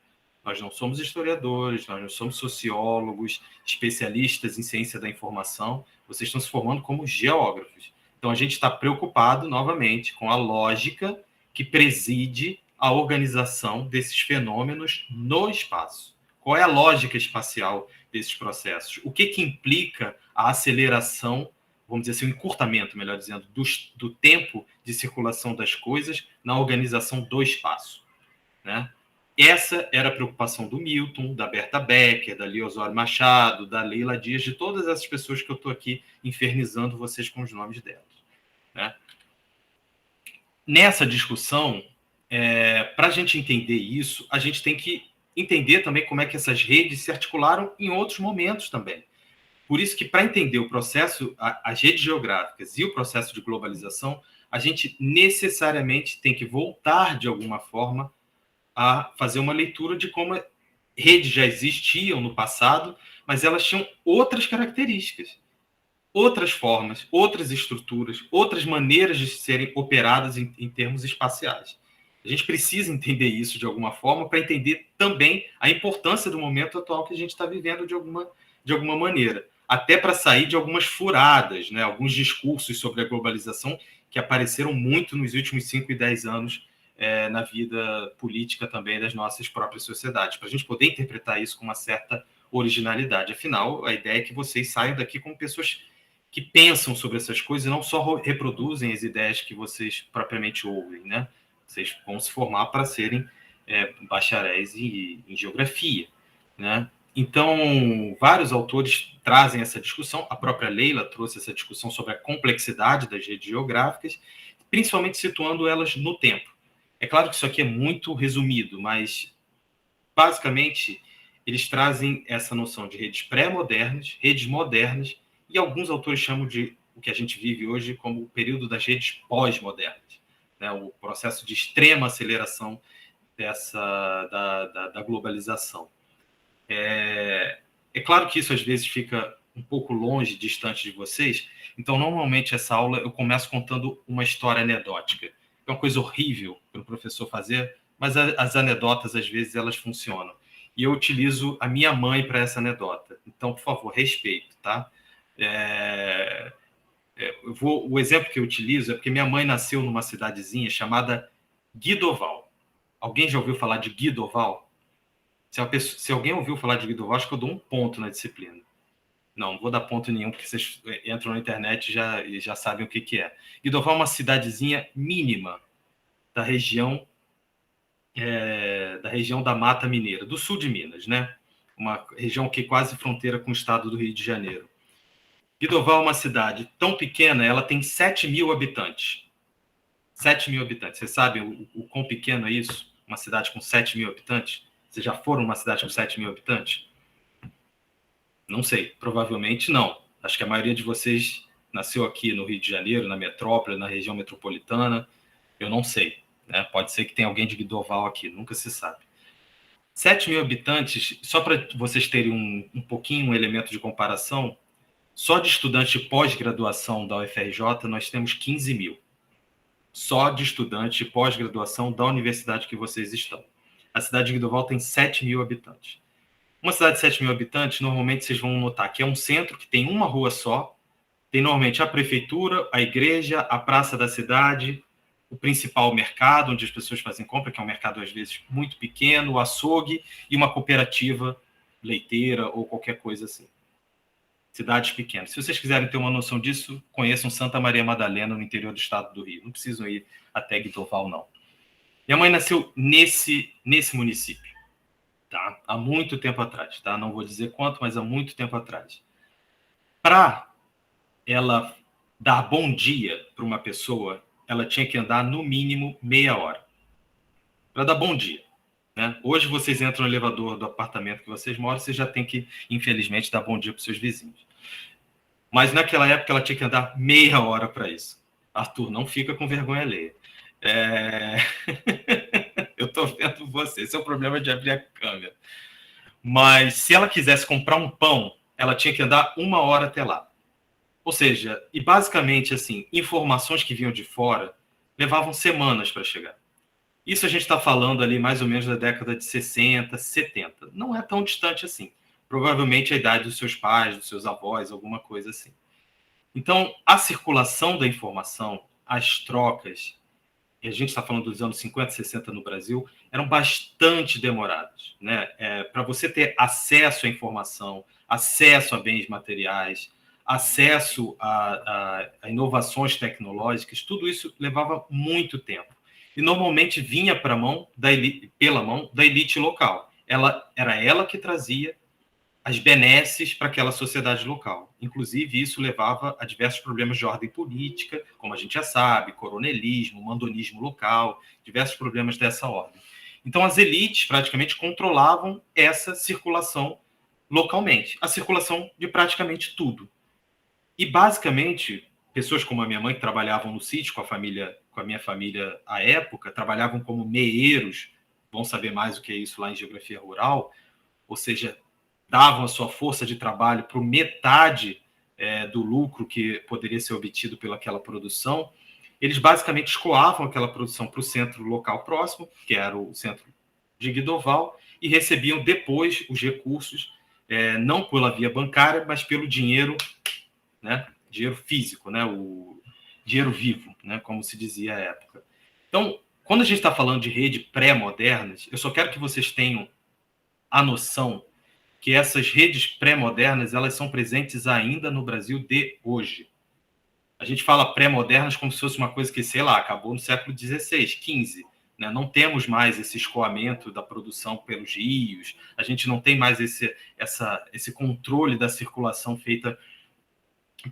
Nós não somos historiadores, nós não somos sociólogos, especialistas em ciência da informação, vocês estão se formando como geógrafos. Então, a gente está preocupado, novamente, com a lógica que preside a organização desses fenômenos no espaço. Qual é a lógica espacial desses processos? O que implica a aceleração, vamos dizer assim, o encurtamento, melhor dizendo, do tempo de circulação das coisas na organização do espaço, né? Essa era a preocupação do Milton, da Berta Becker, da Lia Osório Machado, da Leila Dias, de todas essas pessoas que eu estou aqui infernizando vocês com os nomes delas. Né? Nessa discussão, para a gente entender isso, a gente tem que entender também como é que essas redes se articularam em outros momentos também. Por isso que, para entender o processo, as redes geográficas e o processo de globalização, a gente necessariamente tem que voltar, de alguma forma, a fazer uma leitura de como redes já existiam no passado, mas elas tinham outras características, outras formas, outras estruturas, outras maneiras de serem operadas em termos espaciais. A gente precisa entender isso de alguma forma para entender também a importância do momento atual que a gente está vivendo de alguma maneira, até para sair de algumas furadas, né? Alguns discursos sobre a globalização que apareceram muito nos últimos 5 e 10 anos na vida política também das nossas próprias sociedades, para a gente poder interpretar isso com uma certa originalidade. Afinal, a ideia é que vocês saiam daqui como pessoas que pensam sobre essas coisas e não só reproduzem as ideias que vocês propriamente ouvem, né? Vocês vão se formar para serem bacharéis em geografia, né? Então, vários autores trazem essa discussão, a própria Leila trouxe essa discussão sobre a complexidade das redes geográficas, principalmente situando elas no tempo. É claro que isso aqui é muito resumido, mas, basicamente, eles trazem essa noção de redes pré-modernas, redes modernas, e alguns autores chamam de o que a gente vive hoje como o período das redes pós-modernas, né? O processo de extrema aceleração da globalização. É claro que isso, às vezes, fica um pouco longe, distante de vocês, então, normalmente, essa aula eu começo contando uma história anedótica. É uma coisa horrível para o professor fazer, mas as anedotas, às vezes, elas funcionam. E eu utilizo a minha mãe para essa anedota. Então, por favor, respeito, tá? O exemplo que eu utilizo é porque minha mãe nasceu numa cidadezinha chamada Guidoval. Alguém já ouviu falar de Guidoval? Se alguém ouviu falar de Guidoval, acho que eu dou um ponto na disciplina. Não vou dar ponto nenhum, porque vocês entram na internet e já sabem o que é. Guidoval é uma cidadezinha mínima da região da Mata Mineira, do sul de Minas, né? Uma região que é quase fronteira com o estado do Rio de Janeiro. Guidoval é uma cidade tão pequena, ela tem 7 mil habitantes. 7 mil habitantes. Vocês sabem o quão pequeno é isso? Uma cidade com 7 mil habitantes? Vocês já foram numa cidade com 7 mil habitantes? Não sei, provavelmente não. Acho que a maioria de vocês nasceu aqui no Rio de Janeiro, na metrópole, na região metropolitana. Eu não sei, né? Pode ser que tenha alguém de Guidoval aqui, nunca se sabe. 7 mil habitantes, só para vocês terem um pouquinho um elemento de comparação, só de estudantes de pós-graduação da UFRJ nós temos 15 mil. Só de estudantes de pós-graduação da universidade que vocês estão. A cidade de Guidoval tem 7 mil habitantes. Uma cidade de 7 mil habitantes, normalmente vocês vão notar que é um centro que tem uma rua só, tem normalmente a prefeitura, a igreja, a praça da cidade, o principal mercado, onde as pessoas fazem compra, que é um mercado, às vezes, muito pequeno, o açougue, e uma cooperativa leiteira ou qualquer coisa assim. Cidades pequenas. Se vocês quiserem ter uma noção disso, conheçam Santa Maria Madalena, no interior do estado do Rio. Não precisam ir até Guidoval, não. Minha mãe nasceu nesse município, tá? Há muito tempo atrás, tá? Não vou dizer quanto, mas há muito tempo atrás. Para ela dar bom dia para uma pessoa, ela tinha que andar no mínimo meia hora. Para dar bom dia. Né? Hoje vocês entram no elevador do apartamento que vocês moram, vocês já tem que, infelizmente, dar bom dia para os seus vizinhos. Mas naquela época ela tinha que andar meia hora para isso. Arthur, não fica com vergonha alheia. Eu estou vendo você, esse é o problema de abrir a câmera. Mas se ela quisesse comprar um pão, ela tinha que andar 1 hora até lá. Ou seja, e basicamente, assim, informações que vinham de fora levavam semanas para chegar. Isso a gente está falando ali mais ou menos da década de 60, 70. Não é tão distante assim. Provavelmente a idade dos seus pais, dos seus avós, alguma coisa assim. Então, a circulação da informação, as trocas, e a gente está falando dos anos 50, 60 no Brasil, eram bastante demoradas. Né? Para você ter acesso à informação, acesso a bens materiais, acesso a inovações tecnológicas, tudo isso levava muito tempo. E normalmente vinha pela mão da elite local. Era ela que trazia as benesses para aquela sociedade local. Inclusive, isso levava a diversos problemas de ordem política, como a gente já sabe, coronelismo, mandonismo local, diversos problemas dessa ordem. Então, as elites praticamente controlavam essa circulação localmente, a circulação de praticamente tudo. E, basicamente, pessoas como a minha mãe, que trabalhavam no sítio com a minha família à época, trabalhavam como meeiros, vão saber mais o que é isso lá em geografia rural, ou seja, davam a sua força de trabalho por metade do lucro que poderia ser obtido pelaquela produção. Eles basicamente escoavam aquela produção para o centro local próximo, que era o centro de Guidoval, e recebiam depois os recursos, não pela via bancária, mas pelo dinheiro, né? Dinheiro físico, né? O dinheiro vivo, né? Como se dizia à época. Então, quando a gente está falando de rede pré-modernas, eu só quero que vocês tenham a noção que essas redes pré-modernas, elas são presentes ainda no Brasil de hoje. A gente fala pré-modernas como se fosse uma coisa que, sei lá, acabou no século XVI, XV. Né? Não temos mais esse escoamento da produção pelos rios, a gente não tem mais esse controle da circulação feita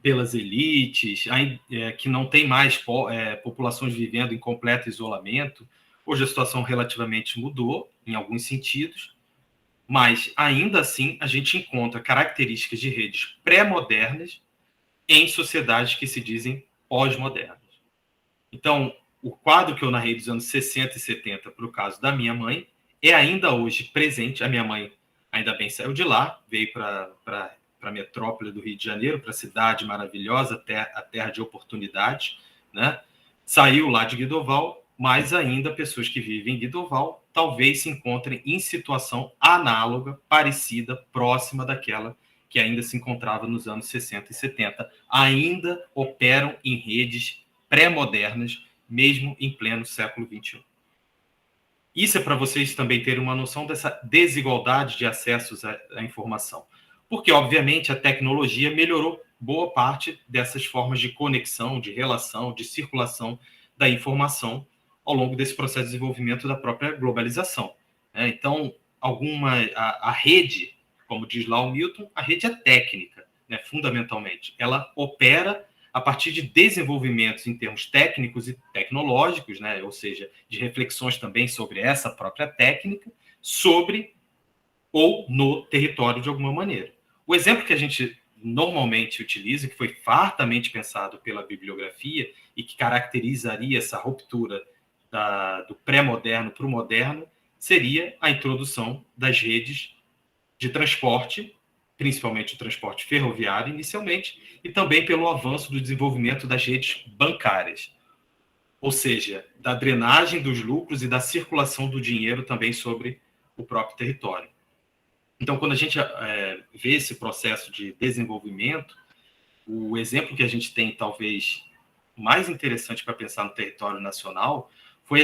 pelas elites, que não tem mais populações vivendo em completo isolamento. Hoje a situação relativamente mudou, em alguns sentidos, mas, ainda assim, a gente encontra características de redes pré-modernas em sociedades que se dizem pós-modernas. Então, o quadro que eu narrei dos anos 60 e 70, para o caso da minha mãe, é ainda hoje presente. A minha mãe, ainda bem, saiu de lá, veio para a metrópole do Rio de Janeiro, para a cidade maravilhosa, a terra de oportunidades, né? Saiu lá de Guidoval, mas ainda pessoas que vivem em Guidoval talvez se encontrem em situação análoga, parecida, próxima daquela que ainda se encontrava nos anos 60 e 70. Ainda operam em redes pré-modernas, mesmo em pleno século XXI. Isso é para vocês também terem uma noção dessa desigualdade de acessos à informação. Porque, obviamente, a tecnologia melhorou boa parte dessas formas de conexão, de relação, de circulação da informação ao longo desse processo de desenvolvimento da própria globalização. Então, a rede, como diz lá o Milton, a rede é técnica, né, fundamentalmente. Ela opera a partir de desenvolvimentos em termos técnicos e tecnológicos, né, ou seja, de reflexões também sobre essa própria técnica, sobre ou no território de alguma maneira. O exemplo que a gente normalmente utiliza, que foi fartamente pensado pela bibliografia e que caracterizaria essa ruptura do pré-moderno para o moderno, seria a introdução das redes de transporte, principalmente o transporte ferroviário inicialmente, e também pelo avanço do desenvolvimento das redes bancárias, ou seja, da drenagem dos lucros e da circulação do dinheiro também sobre o próprio território. Então, quando a gente vê esse processo de desenvolvimento, o exemplo que a gente tem, talvez, mais interessante para pensar no território nacional foi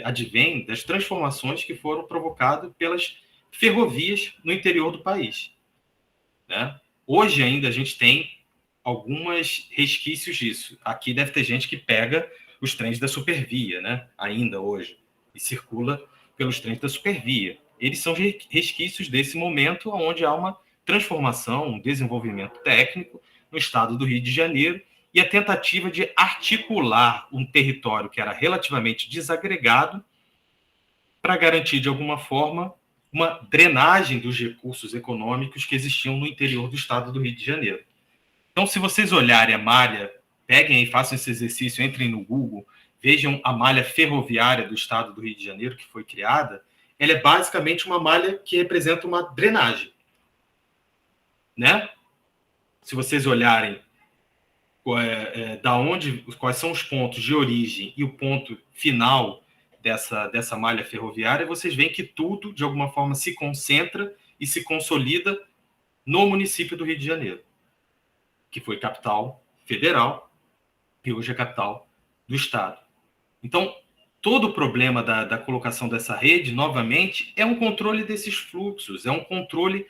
advém das transformações que foram provocadas pelas ferrovias no interior do país. Né? Hoje ainda a gente tem alguns resquícios disso. Aqui deve ter gente que pega os trens da Supervia, né? Ainda hoje, e circula pelos trens da Supervia. Eles são resquícios desse momento onde há uma transformação, um desenvolvimento técnico no estado do Rio de Janeiro e a tentativa de articular um território que era relativamente desagregado para garantir, de alguma forma, uma drenagem dos recursos econômicos que existiam no interior do estado do Rio de Janeiro. Então, se vocês olharem a malha, peguem e façam esse exercício, entrem no Google, vejam a malha ferroviária do estado do Rio de Janeiro, que foi criada, ela é basicamente uma malha que representa uma drenagem. Né? Se vocês olharem quais são os pontos de origem e o ponto final dessa malha ferroviária, vocês veem que tudo, de alguma forma, se concentra e se consolida no município do Rio de Janeiro, que foi capital federal e hoje é capital do estado. Então, todo o problema da colocação dessa rede, novamente, é um controle desses fluxos, é um controle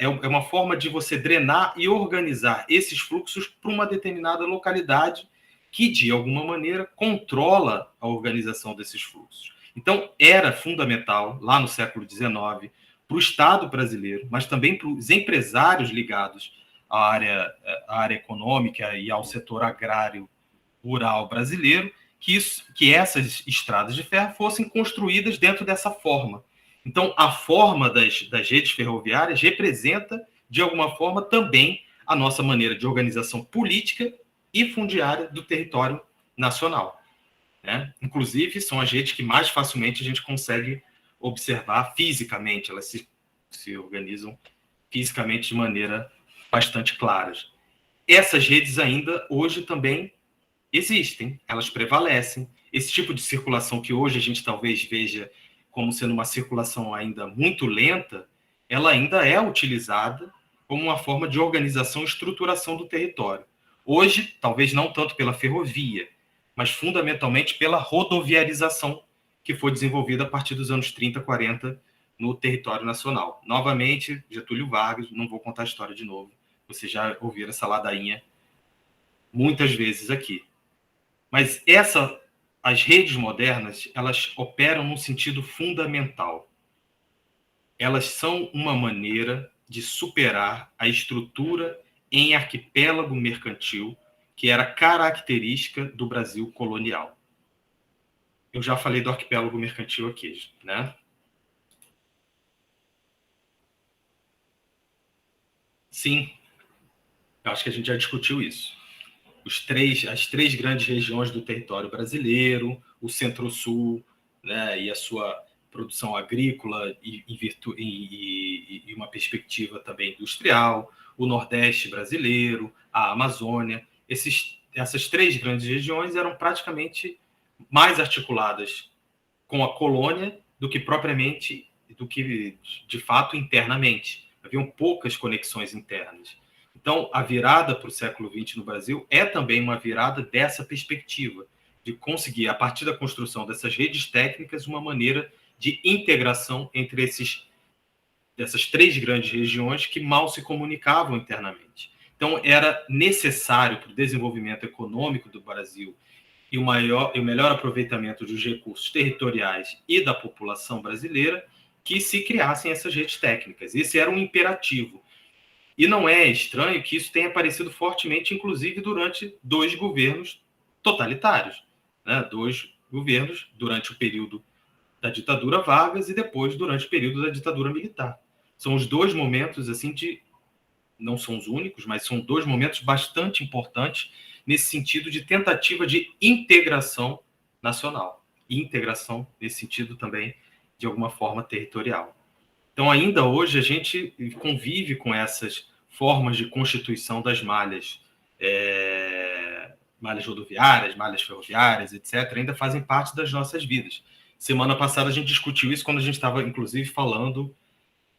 é uma forma de você drenar e organizar esses fluxos para uma determinada localidade que, de alguma maneira, controla a organização desses fluxos. Então, era fundamental, lá no século XIX, para o Estado brasileiro, mas também para os empresários ligados à área econômica e ao setor agrário rural brasileiro, que essas estradas de ferro fossem construídas dentro dessa forma. Então, a forma das redes ferroviárias representa, de alguma forma, também a nossa maneira de organização política e fundiária do território nacional. Né? Inclusive, são as redes que mais facilmente a gente consegue observar fisicamente, elas se organizam fisicamente de maneira bastante clara. Essas redes ainda, hoje, também existem, elas prevalecem. Esse tipo de circulação que hoje a gente talvez veja como sendo uma circulação ainda muito lenta, ela ainda é utilizada como uma forma de organização e estruturação do território. Hoje, talvez não tanto pela ferrovia, mas fundamentalmente pela rodoviarização que foi desenvolvida a partir dos anos 30, 40 no território nacional. Novamente, Getúlio Vargas, não vou contar a história de novo, vocês já ouviram essa ladainha muitas vezes aqui. Mas as redes modernas, elas operam num sentido fundamental. Elas são uma maneira de superar a estrutura em arquipélago mercantil que era característica do Brasil colonial. Eu já falei do arquipélago mercantil aqui, né? Sim, eu acho que a gente já discutiu isso. As três grandes regiões do território brasileiro, o Centro-Sul, né, e a sua produção agrícola e uma perspectiva também industrial, o Nordeste brasileiro, a Amazônia. Essas três grandes regiões eram praticamente mais articuladas com a colônia do que de fato internamente. Haviam poucas conexões internas. Então, a virada para o século XX no Brasil é também uma virada dessa perspectiva, de conseguir, a partir da construção dessas redes técnicas, uma maneira de integração entre essas três grandes regiões que mal se comunicavam internamente. Então, era necessário para o desenvolvimento econômico do Brasil e o melhor aproveitamento dos recursos territoriais e da população brasileira que se criassem essas redes técnicas. Esse era um imperativo. E não é estranho que isso tenha aparecido fortemente, inclusive, durante dois governos totalitários. Né? Dois governos durante o período da ditadura Vargas e depois durante o período da ditadura militar. São os dois momentos, assim, não são os únicos, mas são dois momentos bastante importantes nesse sentido de tentativa de integração nacional. E integração, nesse sentido, também de alguma forma territorial. Então, ainda hoje, a gente convive com essas formas de constituição das malhas, malhas rodoviárias, malhas ferroviárias, etc., ainda fazem parte das nossas vidas. Semana passada a gente discutiu isso quando a gente estava, inclusive, falando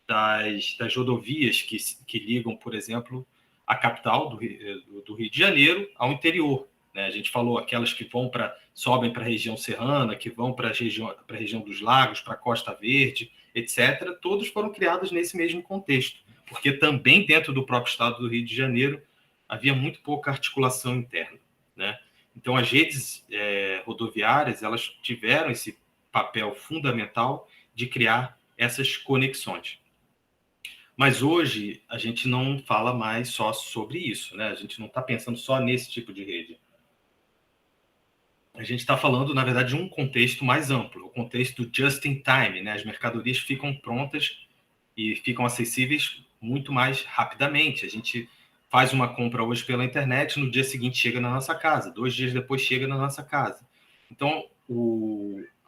das rodovias que ligam, por exemplo, a capital do Rio de Janeiro ao interior. Né? A gente falou aquelas que sobem para a região serrana, que vão para a região dos lagos, para a Costa Verde, etc. Todos foram criados nesse mesmo contexto, porque também dentro do próprio estado do Rio de Janeiro havia muito pouca articulação interna. Né? Então, as redes rodoviárias elas tiveram esse papel fundamental de criar essas conexões. Mas hoje a gente não fala mais só sobre isso, né? A gente não está pensando só nesse tipo de rede. A gente está falando, na verdade, de um contexto mais amplo, o contexto just in time, né? As mercadorias ficam prontas e ficam acessíveis muito mais rapidamente. A gente faz uma compra hoje pela internet, no dia seguinte chega na nossa casa, 2 dias depois chega na nossa casa. Então,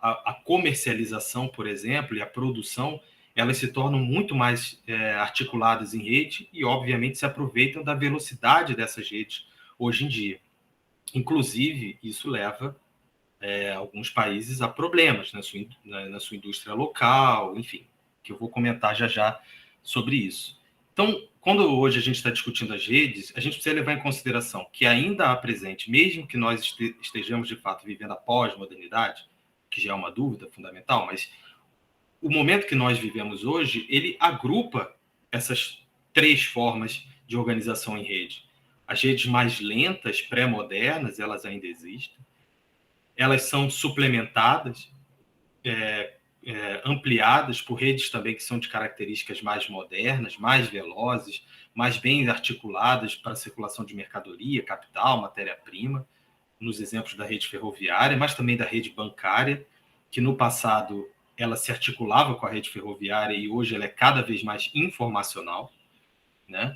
a comercialização, por exemplo, e a produção, elas se tornam muito mais articuladas em rede e, obviamente, se aproveitam da velocidade dessas redes hoje em dia. Inclusive, isso leva alguns países a problemas na sua indústria local, enfim, que eu vou comentar já sobre isso. Então, quando hoje a gente está discutindo as redes, a gente precisa levar em consideração que ainda há presente, mesmo que nós estejamos de fato vivendo a pós-modernidade, que já é uma dúvida fundamental, mas o momento que nós vivemos hoje, ele agrupa essas 3 formas de organização em rede. As redes mais lentas, pré-modernas, elas ainda existem. Elas são suplementadas, ampliadas por redes também que são de características mais modernas, mais velozes, mais bem articuladas para a circulação de mercadoria, capital, matéria-prima, nos exemplos da rede ferroviária, mas também da rede bancária, que no passado ela se articulava com a rede ferroviária e hoje ela é cada vez mais informacional, né?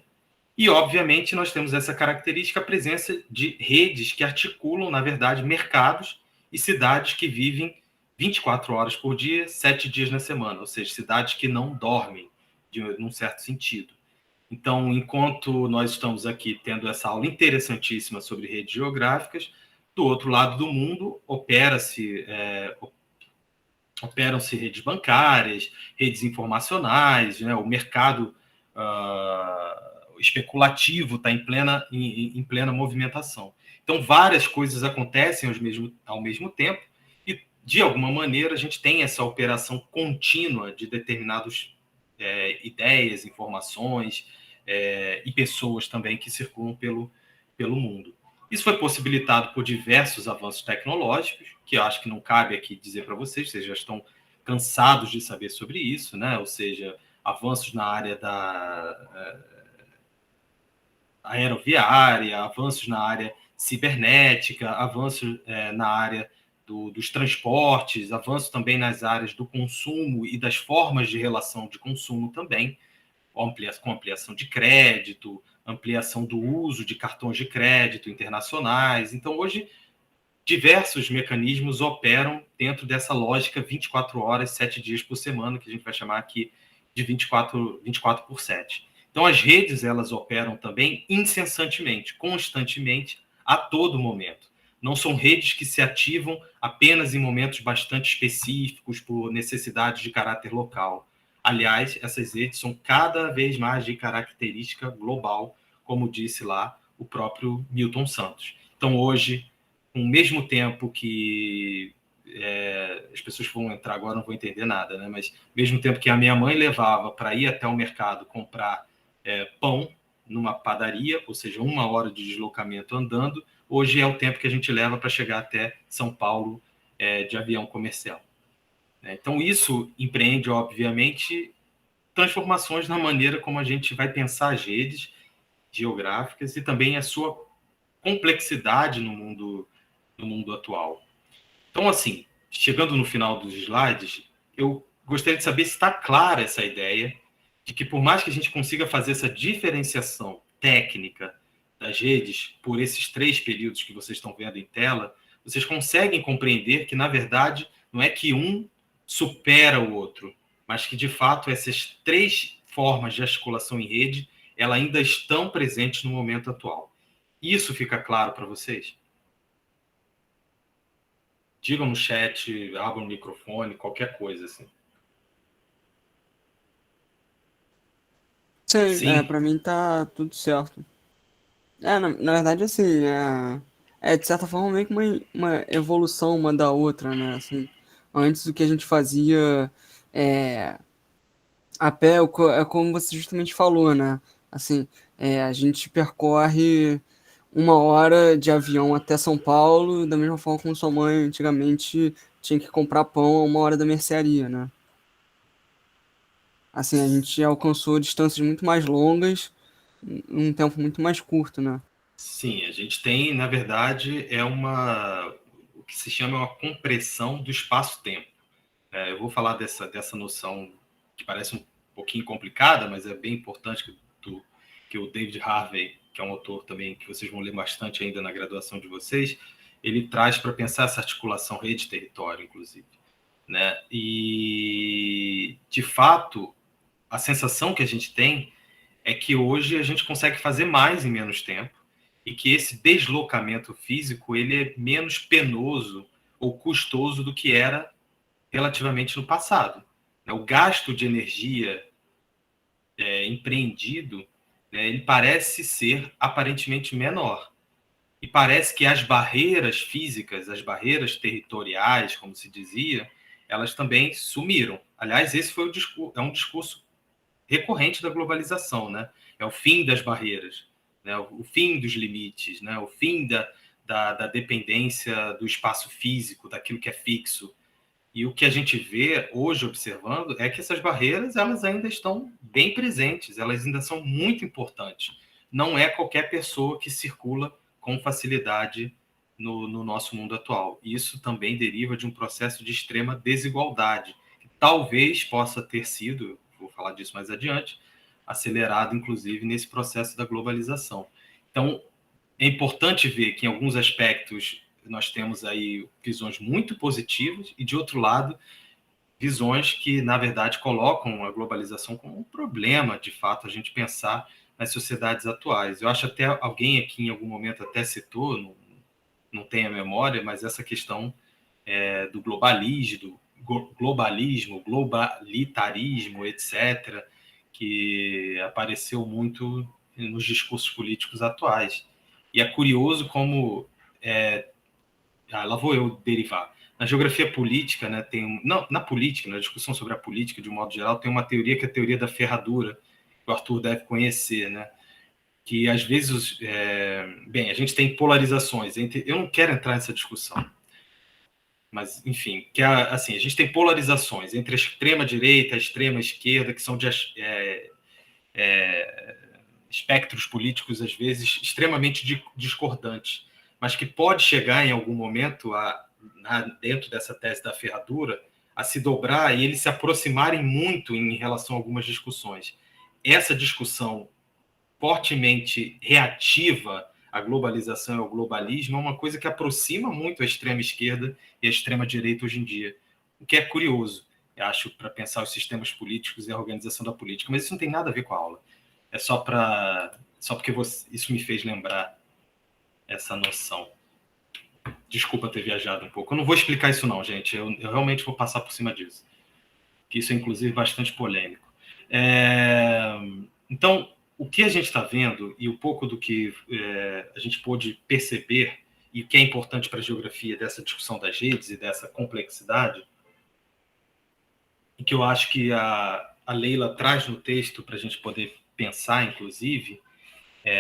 E, obviamente, nós temos essa característica, a presença de redes que articulam, na verdade, mercados e cidades que vivem 24 horas por dia, 7 dias na semana, ou seja, cidades que não dormem, num certo sentido. Então, enquanto nós estamos aqui tendo essa aula interessantíssima sobre redes geográficas, do outro lado do mundo operam-se redes bancárias, redes informacionais, né? O mercado especulativo está em plena movimentação. Então, várias coisas acontecem ao mesmo tempo e, de alguma maneira, a gente tem essa operação contínua de determinadas ideias, informações e pessoas também que circulam pelo mundo. Isso foi possibilitado por diversos avanços tecnológicos, que eu acho que não cabe aqui dizer para vocês já estão cansados de saber sobre isso, né? Ou seja, avanços na área da aeroviária, avanços na área cibernética, avanços na área dos transportes, avanços também nas áreas do consumo e das formas de relação de consumo também, com ampliação de crédito, ampliação do uso de cartões de crédito internacionais. Então, hoje, diversos mecanismos operam dentro dessa lógica 24 horas, 7 dias por semana, que a gente vai chamar aqui de 24 por 7. Então, as redes, elas operam também incessantemente, constantemente, a todo momento. Não são redes que se ativam apenas em momentos bastante específicos, por necessidades de caráter local. Aliás, essas redes são cada vez mais de característica global, como disse lá o próprio Milton Santos. Então, hoje, ao mesmo tempo que as pessoas que vão entrar agora não vão entender nada, né? Mas ao mesmo tempo que a minha mãe levava para ir até o mercado comprar pão numa padaria, ou seja, 1 hora de deslocamento andando, hoje é o tempo que a gente leva para chegar até São Paulo de avião comercial. Então, isso empreende, obviamente, transformações na maneira como a gente vai pensar as redes geográficas e também a sua complexidade no mundo atual. Então, assim, chegando no final dos slides, eu gostaria de saber se está clara essa ideia de que, por mais que a gente consiga fazer essa diferenciação técnica das redes por esses 3 períodos que vocês estão vendo em tela, vocês conseguem compreender que, na verdade, não é que um supera o outro, mas que, de fato, essas três formas de articulação em rede elas ainda estão presentes no momento atual. Isso fica claro para vocês? Digam no chat, abram o microfone, qualquer coisa assim. Sim, Sim? para mim tá tudo certo. Na verdade, assim, de certa forma meio que uma evolução uma da outra, né? Assim, antes o que a gente fazia é, a pé, é como você justamente falou, né? Assim, a gente percorre 1 hora de avião até São Paulo, da mesma forma como sua mãe antigamente tinha que comprar pão a 1 hora da mercearia, né? Assim, a gente alcançou distâncias muito mais longas em um tempo muito mais curto, né? Sim, a gente tem, na verdade, o que se chama uma compressão do espaço-tempo. Eu vou falar dessa noção que parece um pouquinho complicada, mas é bem importante que o David Harvey, que é um autor também que vocês vão ler bastante ainda na graduação de vocês, ele traz para pensar essa articulação rede-território, inclusive. Né? E, de fato, a sensação que a gente tem é que hoje a gente consegue fazer mais em menos tempo e que esse deslocamento físico ele é menos penoso ou custoso do que era relativamente no passado. O gasto de energia empreendido, né, ele parece ser aparentemente menor. E parece que as barreiras físicas, as barreiras territoriais, como se dizia, elas também sumiram. Aliás, esse foi um discurso recorrente da globalização, né? É o fim das barreiras, né? O fim dos limites, né? O fim da dependência do espaço físico, daquilo que é fixo. E o que a gente vê hoje observando é que essas barreiras elas ainda estão bem presentes, elas ainda são muito importantes. Não é qualquer pessoa que circula com facilidade no nosso mundo atual. Isso também deriva de um processo de extrema desigualdade, que talvez possa ter sido, vou falar disso mais adiante, acelerado, inclusive, nesse processo da globalização. Então, é importante ver que, em alguns aspectos, nós temos aí visões muito positivas e, de outro lado, visões que, na verdade, colocam a globalização como um problema, de fato, a gente pensar nas sociedades atuais. Eu acho até alguém aqui, em algum momento, até citou, não tenho a memória, mas essa questão do globalismo, globalitarismo, etc., que apareceu muito nos discursos políticos atuais. E é curioso como lá vou eu derivar. Na geografia política, né, na política, na discussão sobre a política, de um modo geral, tem uma teoria que é a teoria da ferradura, que o Arthur deve conhecer, né? Que às vezes, bem, a gente tem polarizações entre. Eu não quero entrar nessa discussão, mas enfim, que assim, a gente tem polarizações entre a extrema direita e a extrema esquerda, que são de espectros políticos às vezes extremamente discordantes, mas que pode chegar em algum momento dentro dessa tese da ferradura a se dobrar e eles se aproximarem muito em relação a algumas discussões. Essa discussão fortemente reativa à globalização e ao globalismo é uma coisa que aproxima muito a extrema esquerda e a extrema direita hoje em dia, o que é curioso, eu acho, para pensar os sistemas políticos e a organização da política, mas isso não tem nada a ver com a aula. É só porque isso me fez lembrar essa noção. Desculpa ter viajado um pouco. Eu não vou explicar isso não, gente. Eu realmente vou passar por cima disso. Que isso é, inclusive, bastante polêmico. Então, o que a gente está vendo e um pouco do que a gente pôde perceber e o que é importante para a geografia dessa discussão das redes e dessa complexidade, e que eu acho que a Leila traz no texto para a gente poder pensar, inclusive,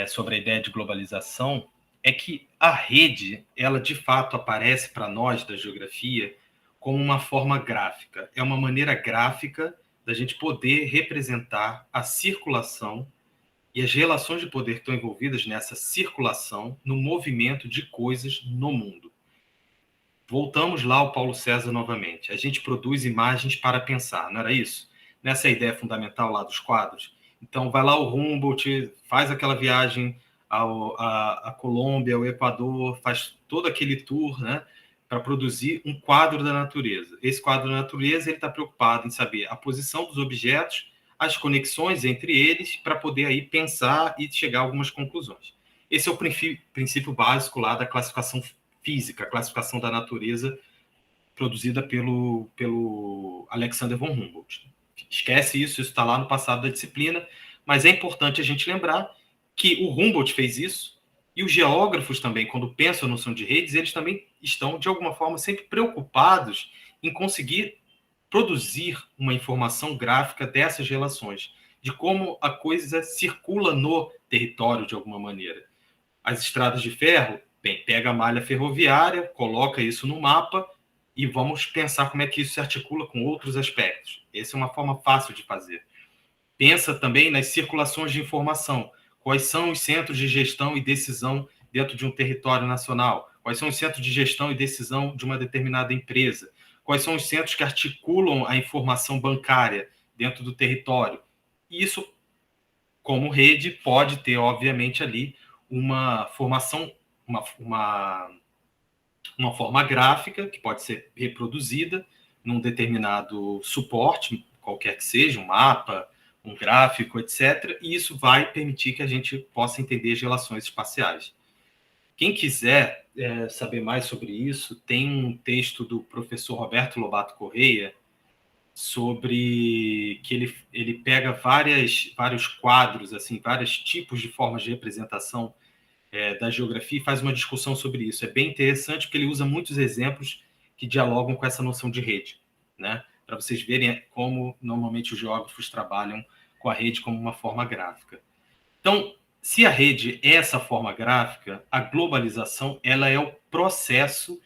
sobre a ideia de globalização, é que a rede, ela de fato aparece para nós da geografia como uma forma gráfica. É uma maneira gráfica da gente poder representar a circulação e as relações de poder que estão envolvidas nessa circulação, no movimento de coisas no mundo. Voltamos lá ao Paulo César novamente. A gente produz imagens para pensar, não era isso? Nessa ideia fundamental lá dos quadros. Então, vai lá o Humboldt, faz aquela viagem à Colômbia, ao Equador, faz todo aquele tour, né, para produzir um quadro da natureza. Esse quadro da natureza ele está preocupado em saber a posição dos objetos, as conexões entre eles, para poder aí pensar e chegar a algumas conclusões. Esse é o princípio básico lá da classificação física, a classificação da natureza produzida pelo Alexander von Humboldt. Esquece isso está lá no passado da disciplina, mas é importante a gente lembrar que o Humboldt fez isso, e os geógrafos também, quando pensam a noção de redes, eles também estão, de alguma forma, sempre preocupados em conseguir produzir uma informação gráfica dessas relações, de como a coisa circula no território de alguma maneira. As estradas de ferro, bem, pega a malha ferroviária, coloca isso no mapa e vamos pensar como é que isso se articula com outros aspectos. Essa é uma forma fácil de fazer. Pensa também nas circulações de informação. Quais são os centros de gestão e decisão dentro de um território nacional? Quais são os centros de gestão e decisão de uma determinada empresa? Quais são os centros que articulam a informação bancária dentro do território? E isso, como rede, pode ter, obviamente, ali uma formação, uma forma gráfica que pode ser reproduzida num determinado suporte, qualquer que seja, um mapa, um gráfico, etc. E isso vai permitir que a gente possa entender as relações espaciais. Quem quiser saber mais sobre isso, tem um texto do professor Roberto Lobato Correia sobre que ele pega vários quadros, assim, vários tipos de formas de representação da geografia e faz uma discussão sobre isso. É bem interessante porque ele usa muitos exemplos que dialogam com essa noção de rede, né? Para vocês verem como normalmente os geógrafos trabalham com a rede como uma forma gráfica. Então, se a rede é essa forma gráfica, a globalização ela é o processo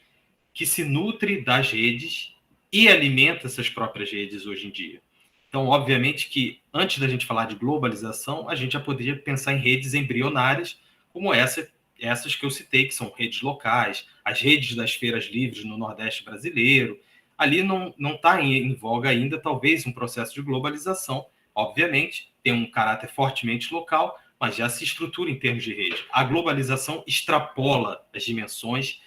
que se nutre das redes e alimenta essas próprias redes hoje em dia. Então, obviamente que antes da gente falar de globalização, a gente já poderia pensar em redes embrionárias, como essas que eu citei, que são redes locais, as redes das feiras livres no Nordeste brasileiro. Ali não está em voga ainda, talvez, um processo de globalização. Obviamente, tem um caráter fortemente local, mas já se estrutura em termos de rede. A globalização extrapola as dimensões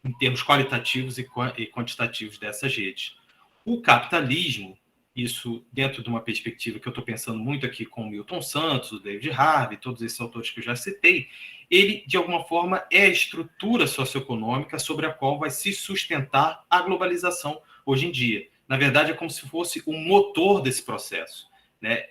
em termos qualitativos e quantitativos dessas redes. O capitalismo, isso dentro de uma perspectiva que eu estou pensando muito aqui com o Milton Santos, o David Harvey, todos esses autores que eu já citei, ele, de alguma forma, é a estrutura socioeconômica sobre a qual vai se sustentar a globalização hoje em dia. Na verdade, é como se fosse o motor desse processo, né?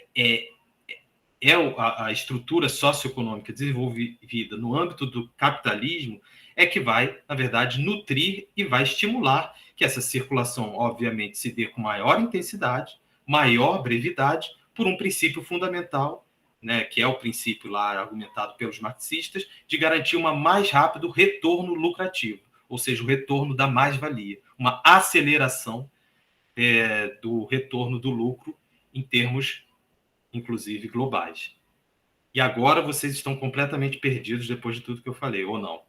A estrutura socioeconômica desenvolvida no âmbito do capitalismo é que vai, na verdade, nutrir e vai estimular que essa circulação, obviamente, se dê com maior intensidade, maior brevidade, por um princípio fundamental, né, que é o princípio lá argumentado pelos marxistas, de garantir um mais rápido retorno lucrativo, ou seja, o retorno da mais-valia, uma aceleração do retorno do lucro em termos, inclusive, globais. E agora vocês estão completamente perdidos depois de tudo que eu falei, ou não?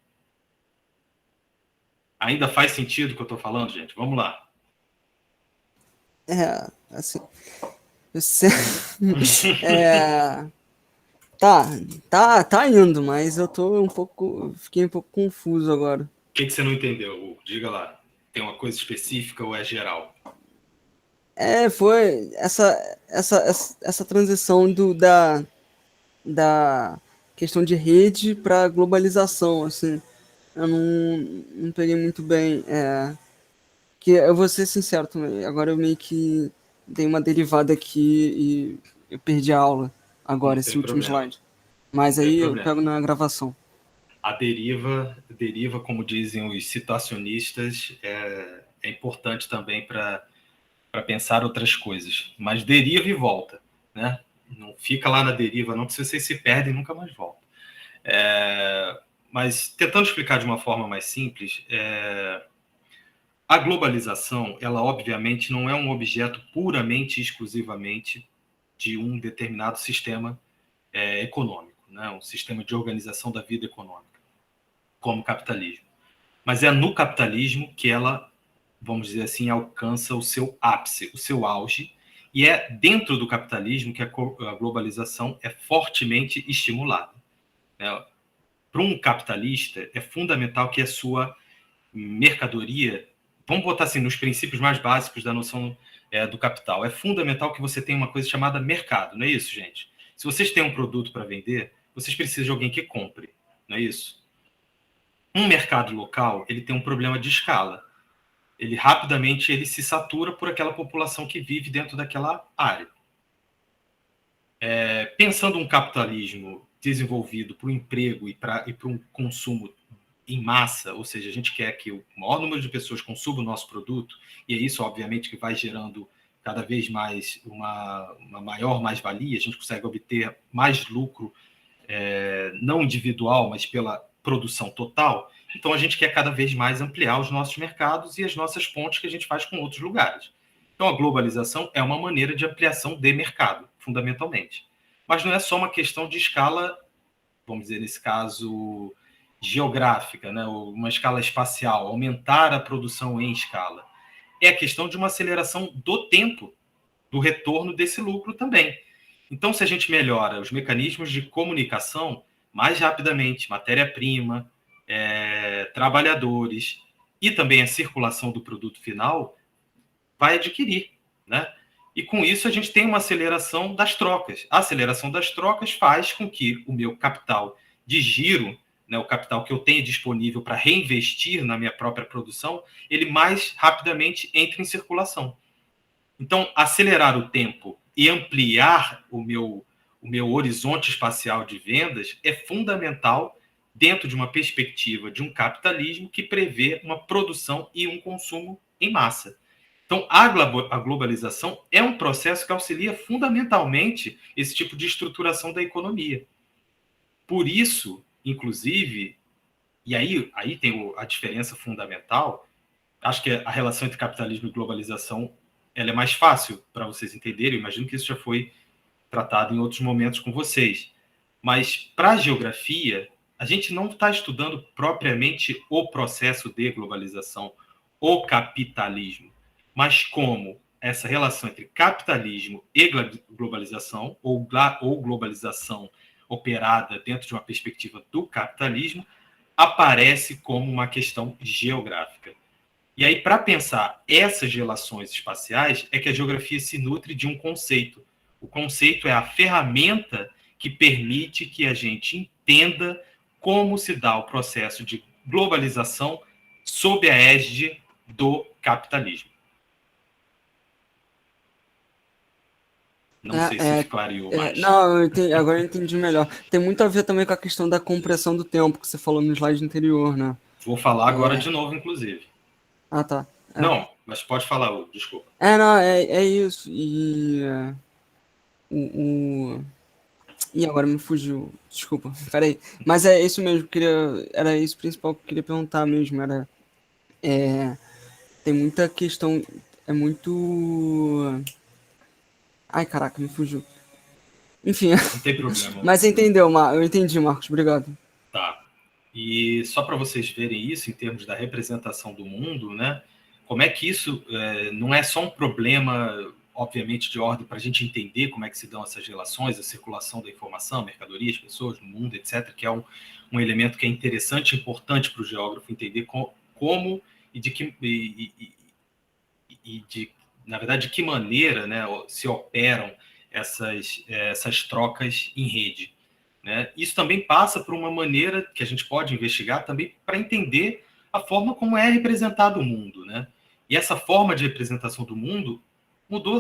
Ainda faz sentido o que eu estou falando, gente? Vamos lá. Assim, você... tá indo, mas eu tô fiquei um pouco confuso agora. O que você não entendeu? Diga lá. Tem uma coisa específica ou é geral? Foi essa transição da questão de rede para globalização, assim. Eu não peguei muito bem. Que eu vou ser sincero também. Agora eu meio que dei uma derivada aqui e eu perdi a aula agora, esse último slide. Mas aí eu pego na gravação. A deriva, como dizem os situacionistas, é importante também para pensar outras coisas. Mas deriva e volta, né? Não fica lá na deriva, não, porque vocês se perdem e nunca mais voltam. Mas tentando explicar de uma forma mais simples, a globalização, ela obviamente não é um objeto puramente e exclusivamente de um determinado sistema econômico, né? Um sistema de organização da vida econômica, como o capitalismo. Mas é no capitalismo que ela, vamos dizer assim, alcança o seu ápice, o seu auge, e é dentro do capitalismo que a globalização é fortemente estimulada. Para um capitalista, é fundamental que a sua mercadoria, vamos botar assim, nos princípios mais básicos da noção do capital. É fundamental que você tenha uma coisa chamada mercado, não é isso, gente? Se vocês têm um produto para vender, vocês precisam de alguém que compre, não é isso? Um mercado local, ele tem um problema de escala. Ele rapidamente ele se satura por aquela população que vive dentro daquela área. Pensando um capitalismo desenvolvido para o emprego e para um consumo em massa, ou seja, a gente quer que o maior número de pessoas consuma o nosso produto, e é isso, obviamente, que vai gerando cada vez mais uma maior mais-valia, a gente consegue obter mais lucro, não individual, mas pela produção total. Então, a gente quer cada vez mais ampliar os nossos mercados e as nossas pontes que a gente faz com outros lugares. Então, a globalização é uma maneira de ampliação de mercado, fundamentalmente. Mas não é só uma questão de escala, vamos dizer, nesse caso, geográfica, né? Uma escala espacial, aumentar a produção em escala. É a questão de uma aceleração do tempo, do retorno desse lucro também. Então, se a gente melhora os mecanismos de comunicação mais rapidamente, matéria-prima, trabalhadores e também a circulação do produto final, vai adquirir, né? E com isso a gente tem uma aceleração das trocas. A aceleração das trocas faz com que o meu capital de giro, né, o capital que eu tenho disponível para reinvestir na minha própria produção, ele mais rapidamente entre em circulação. Então, acelerar o tempo e ampliar o meu horizonte espacial de vendas é fundamental dentro de uma perspectiva de um capitalismo que prevê uma produção e um consumo em massa. Então, a globalização é um processo que auxilia fundamentalmente esse tipo de estruturação da economia. Por isso, inclusive, e aí tem a diferença fundamental, acho que a relação entre capitalismo e globalização ela é mais fácil para vocês entenderem, eu imagino que isso já foi tratado em outros momentos com vocês. Mas, para a geografia, a gente não está estudando propriamente o processo de globalização, o capitalismo, mas como essa relação entre capitalismo e globalização, ou globalização operada dentro de uma perspectiva do capitalismo, aparece como uma questão geográfica. E aí, para pensar essas relações espaciais, é que a geografia se nutre de um conceito. O conceito é a ferramenta que permite que a gente entenda como se dá o processo de globalização sob a égide do capitalismo. Não sei se clareou mais. Não, agora eu entendi melhor. Tem muito a ver também com a questão da compressão do tempo que você falou no slide anterior, né? Vou falar agora de novo, inclusive. Ah, tá. Não, mas pode falar, desculpa. Não, é isso. Ih, agora me fugiu. Desculpa, peraí. Mas é isso mesmo, era isso principal que eu queria perguntar mesmo. Tem muita questão. É muito. Ai, caraca, me fugiu. Enfim. Não tem problema. Mas você entendeu, eu entendi, Marcos. Obrigado. Tá. E só para vocês verem isso em termos da representação do mundo, né? Como é que isso não é só um problema, obviamente, de ordem para a gente entender como é que se dão essas relações, a circulação da informação, mercadorias, pessoas no mundo, etc., que é um elemento que é interessante e importante para o geógrafo entender como e na verdade, de que maneira, né, se operam essas trocas em rede. Né? Isso também passa por uma maneira que a gente pode investigar também para entender a forma como é representado o mundo. Né? E essa forma de representação do mundo mudou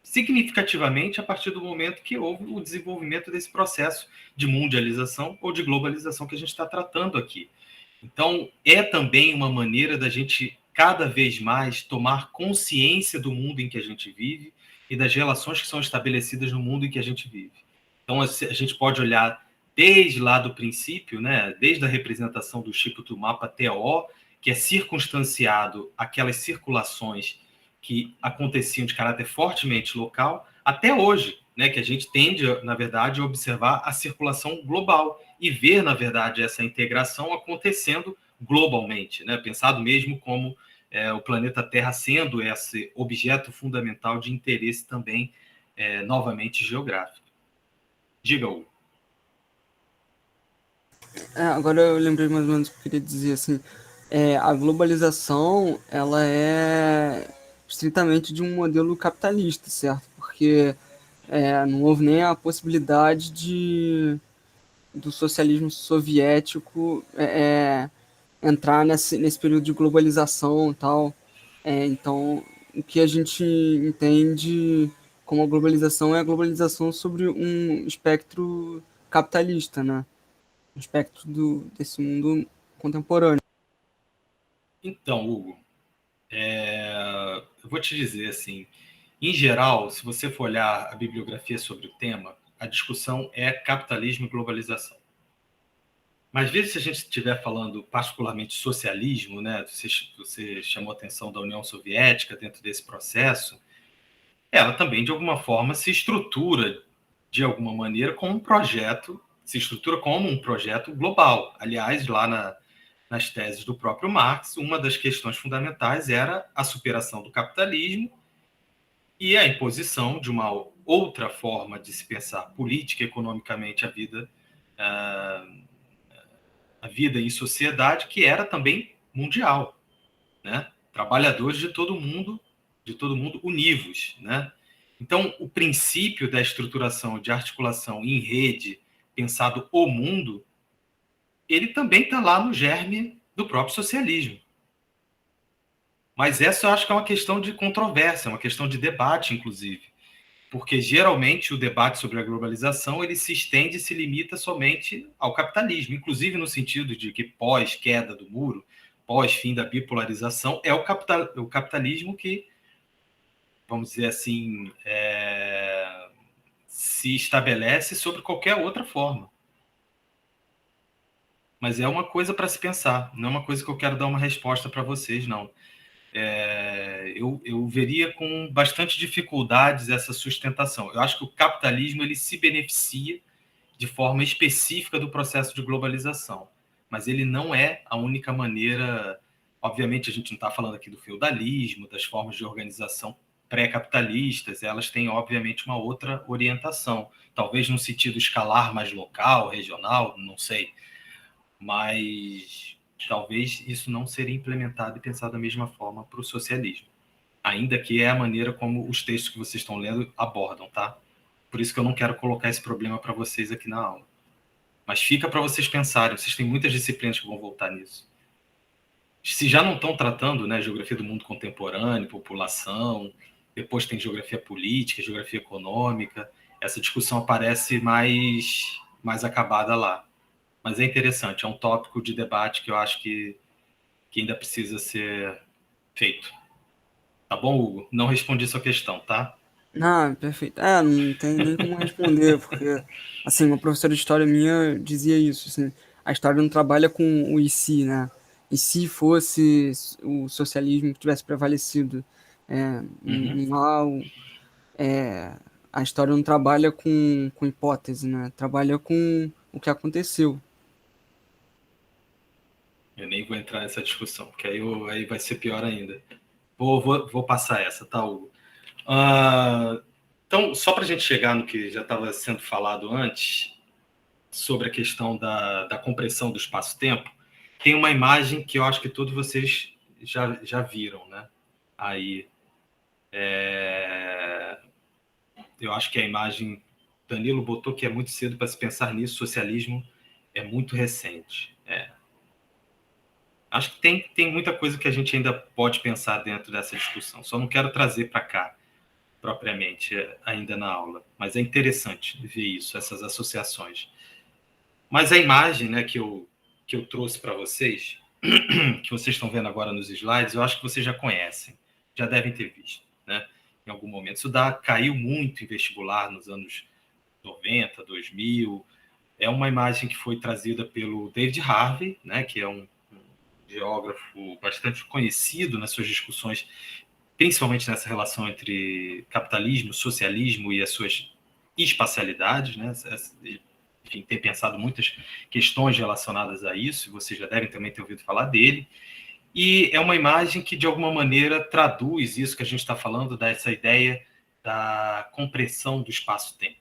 significativamente a partir do momento que houve o desenvolvimento desse processo de mundialização ou de globalização que a gente está tratando aqui. Então, é também uma maneira da gente cada vez mais tomar consciência do mundo em que a gente vive e das relações que são estabelecidas no mundo em que a gente vive. Então, a gente pode olhar desde lá do princípio, né, desde a representação do tipo do mapa TO, que é circunstanciado aquelas circulações que aconteciam de caráter fortemente local, até hoje, né, que a gente tende, na verdade, a observar a circulação global e ver, na verdade, essa integração acontecendo globalmente, né, pensado mesmo como o planeta Terra sendo esse objeto fundamental de interesse também, novamente, geográfico. Diga, Hugo. Agora eu lembrei mais ou menos o que eu queria dizer, assim, a globalização ela é estritamente de um modelo capitalista, certo? Porque não houve nem a possibilidade do socialismo soviético entrar nesse período de globalização e tal. Então, o que a gente entende como a globalização é a globalização sobre um espectro capitalista, né? Um espectro desse mundo contemporâneo. Então, Hugo, eu vou te dizer assim, em geral, se você for olhar a bibliografia sobre o tema, a discussão é capitalismo e globalização. Mas, às vezes, se a gente estiver falando particularmente socialismo, né, você chamou a atenção da União Soviética dentro desse processo, ela também, de alguma forma, se estrutura, de alguma maneira, como um projeto, se estrutura como um projeto global. Aliás, lá nas teses do próprio Marx, uma das questões fundamentais era a superação do capitalismo e a imposição de uma outra forma de se pensar política, economicamente, a vida em sociedade, que era também mundial, né? Trabalhadores de todo mundo univos, né? Então, o princípio da estruturação de articulação em rede, pensado o mundo, ele também está lá no germe do próprio socialismo. Mas essa eu acho que é uma questão de controvérsia, uma questão de debate, inclusive. Porque, geralmente, o debate sobre a globalização ele se estende e se limita somente ao capitalismo, inclusive no sentido de que pós-queda do muro, pós-fim da bipolarização, é o capitalismo que, vamos dizer assim, se estabelece sobre qualquer outra forma. Mas é uma coisa para se pensar, não é uma coisa que eu quero dar uma resposta para vocês, não. Eu veria com bastante dificuldades essa sustentação. Eu acho que o capitalismo ele se beneficia de forma específica do processo de globalização, mas ele não é a única maneira. Obviamente, a gente não está falando aqui do feudalismo, das formas de organização pré-capitalistas, elas têm, obviamente, uma outra orientação, talvez no sentido escalar mais local, regional, não sei, mas talvez isso não seria implementado e pensado da mesma forma para o socialismo, ainda que é a maneira como os textos que vocês estão lendo abordam, tá? Por isso que eu não quero colocar esse problema para vocês aqui na aula. Mas fica para vocês pensarem, vocês têm muitas disciplinas que vão voltar nisso. Se já não estão tratando, né, geografia do mundo contemporâneo, população, depois tem geografia política, geografia econômica, essa discussão aparece mais acabada lá. Mas é interessante, é um tópico de debate que eu acho que ainda precisa ser feito. Tá bom, Hugo? Não respondi sua questão, tá? Ah, perfeito. Não tem nem como responder, porque, assim, uma professora de história minha dizia isso, assim, a história não trabalha com o e se, né? E se fosse o socialismo que tivesse prevalecido Uhum. lá, a história não trabalha com hipótese, né? Trabalha com o que aconteceu. Eu nem vou entrar nessa discussão, porque aí vai ser pior ainda. Vou passar essa, tá, Hugo? Então, só para a gente chegar no que já estava sendo falado antes, sobre a questão da compressão do espaço-tempo, tem uma imagem que eu acho que todos vocês já viram, né? Aí, eu acho que a imagem, Danilo botou que é muito cedo para se pensar nisso, socialismo é muito recente. Acho que tem muita coisa que a gente ainda pode pensar dentro dessa discussão, só não quero trazer para cá propriamente ainda na aula, mas é interessante ver isso, essas associações. Mas a imagem, né, que eu trouxe para vocês, que vocês estão vendo agora nos slides, eu acho que vocês já conhecem, já devem ter visto, né, em algum momento. Isso caiu muito em vestibular nos anos 90, 2000. É uma imagem que foi trazida pelo David Harvey, né, que é um geógrafo bastante conhecido nas suas discussões, principalmente nessa relação entre capitalismo, socialismo e as suas espacialidades, né? Enfim, tem pensado muitas questões relacionadas a isso, vocês já devem também ter ouvido falar dele. E é uma imagem que, de alguma maneira, traduz isso que a gente está falando, dessa ideia da compressão do espaço-tempo,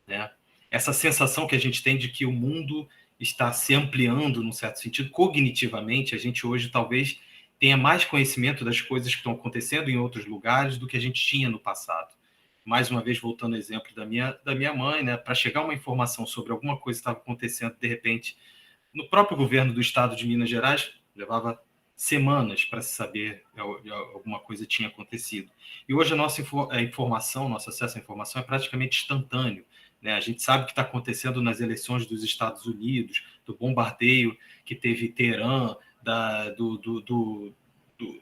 né? Essa sensação que a gente tem de que o mundo está se ampliando, num certo sentido, cognitivamente. A gente hoje talvez tenha mais conhecimento das coisas que estão acontecendo em outros lugares do que a gente tinha no passado. Mais uma vez, voltando ao exemplo da minha mãe, né, para chegar uma informação sobre alguma coisa que estava acontecendo, de repente, no próprio governo do estado de Minas Gerais, levava semanas para se saber que alguma coisa tinha acontecido. E hoje a nossa informação, nosso acesso à informação é praticamente instantâneo. Né? A gente sabe o que está acontecendo nas eleições dos Estados Unidos, do bombardeio que teve em Teherã,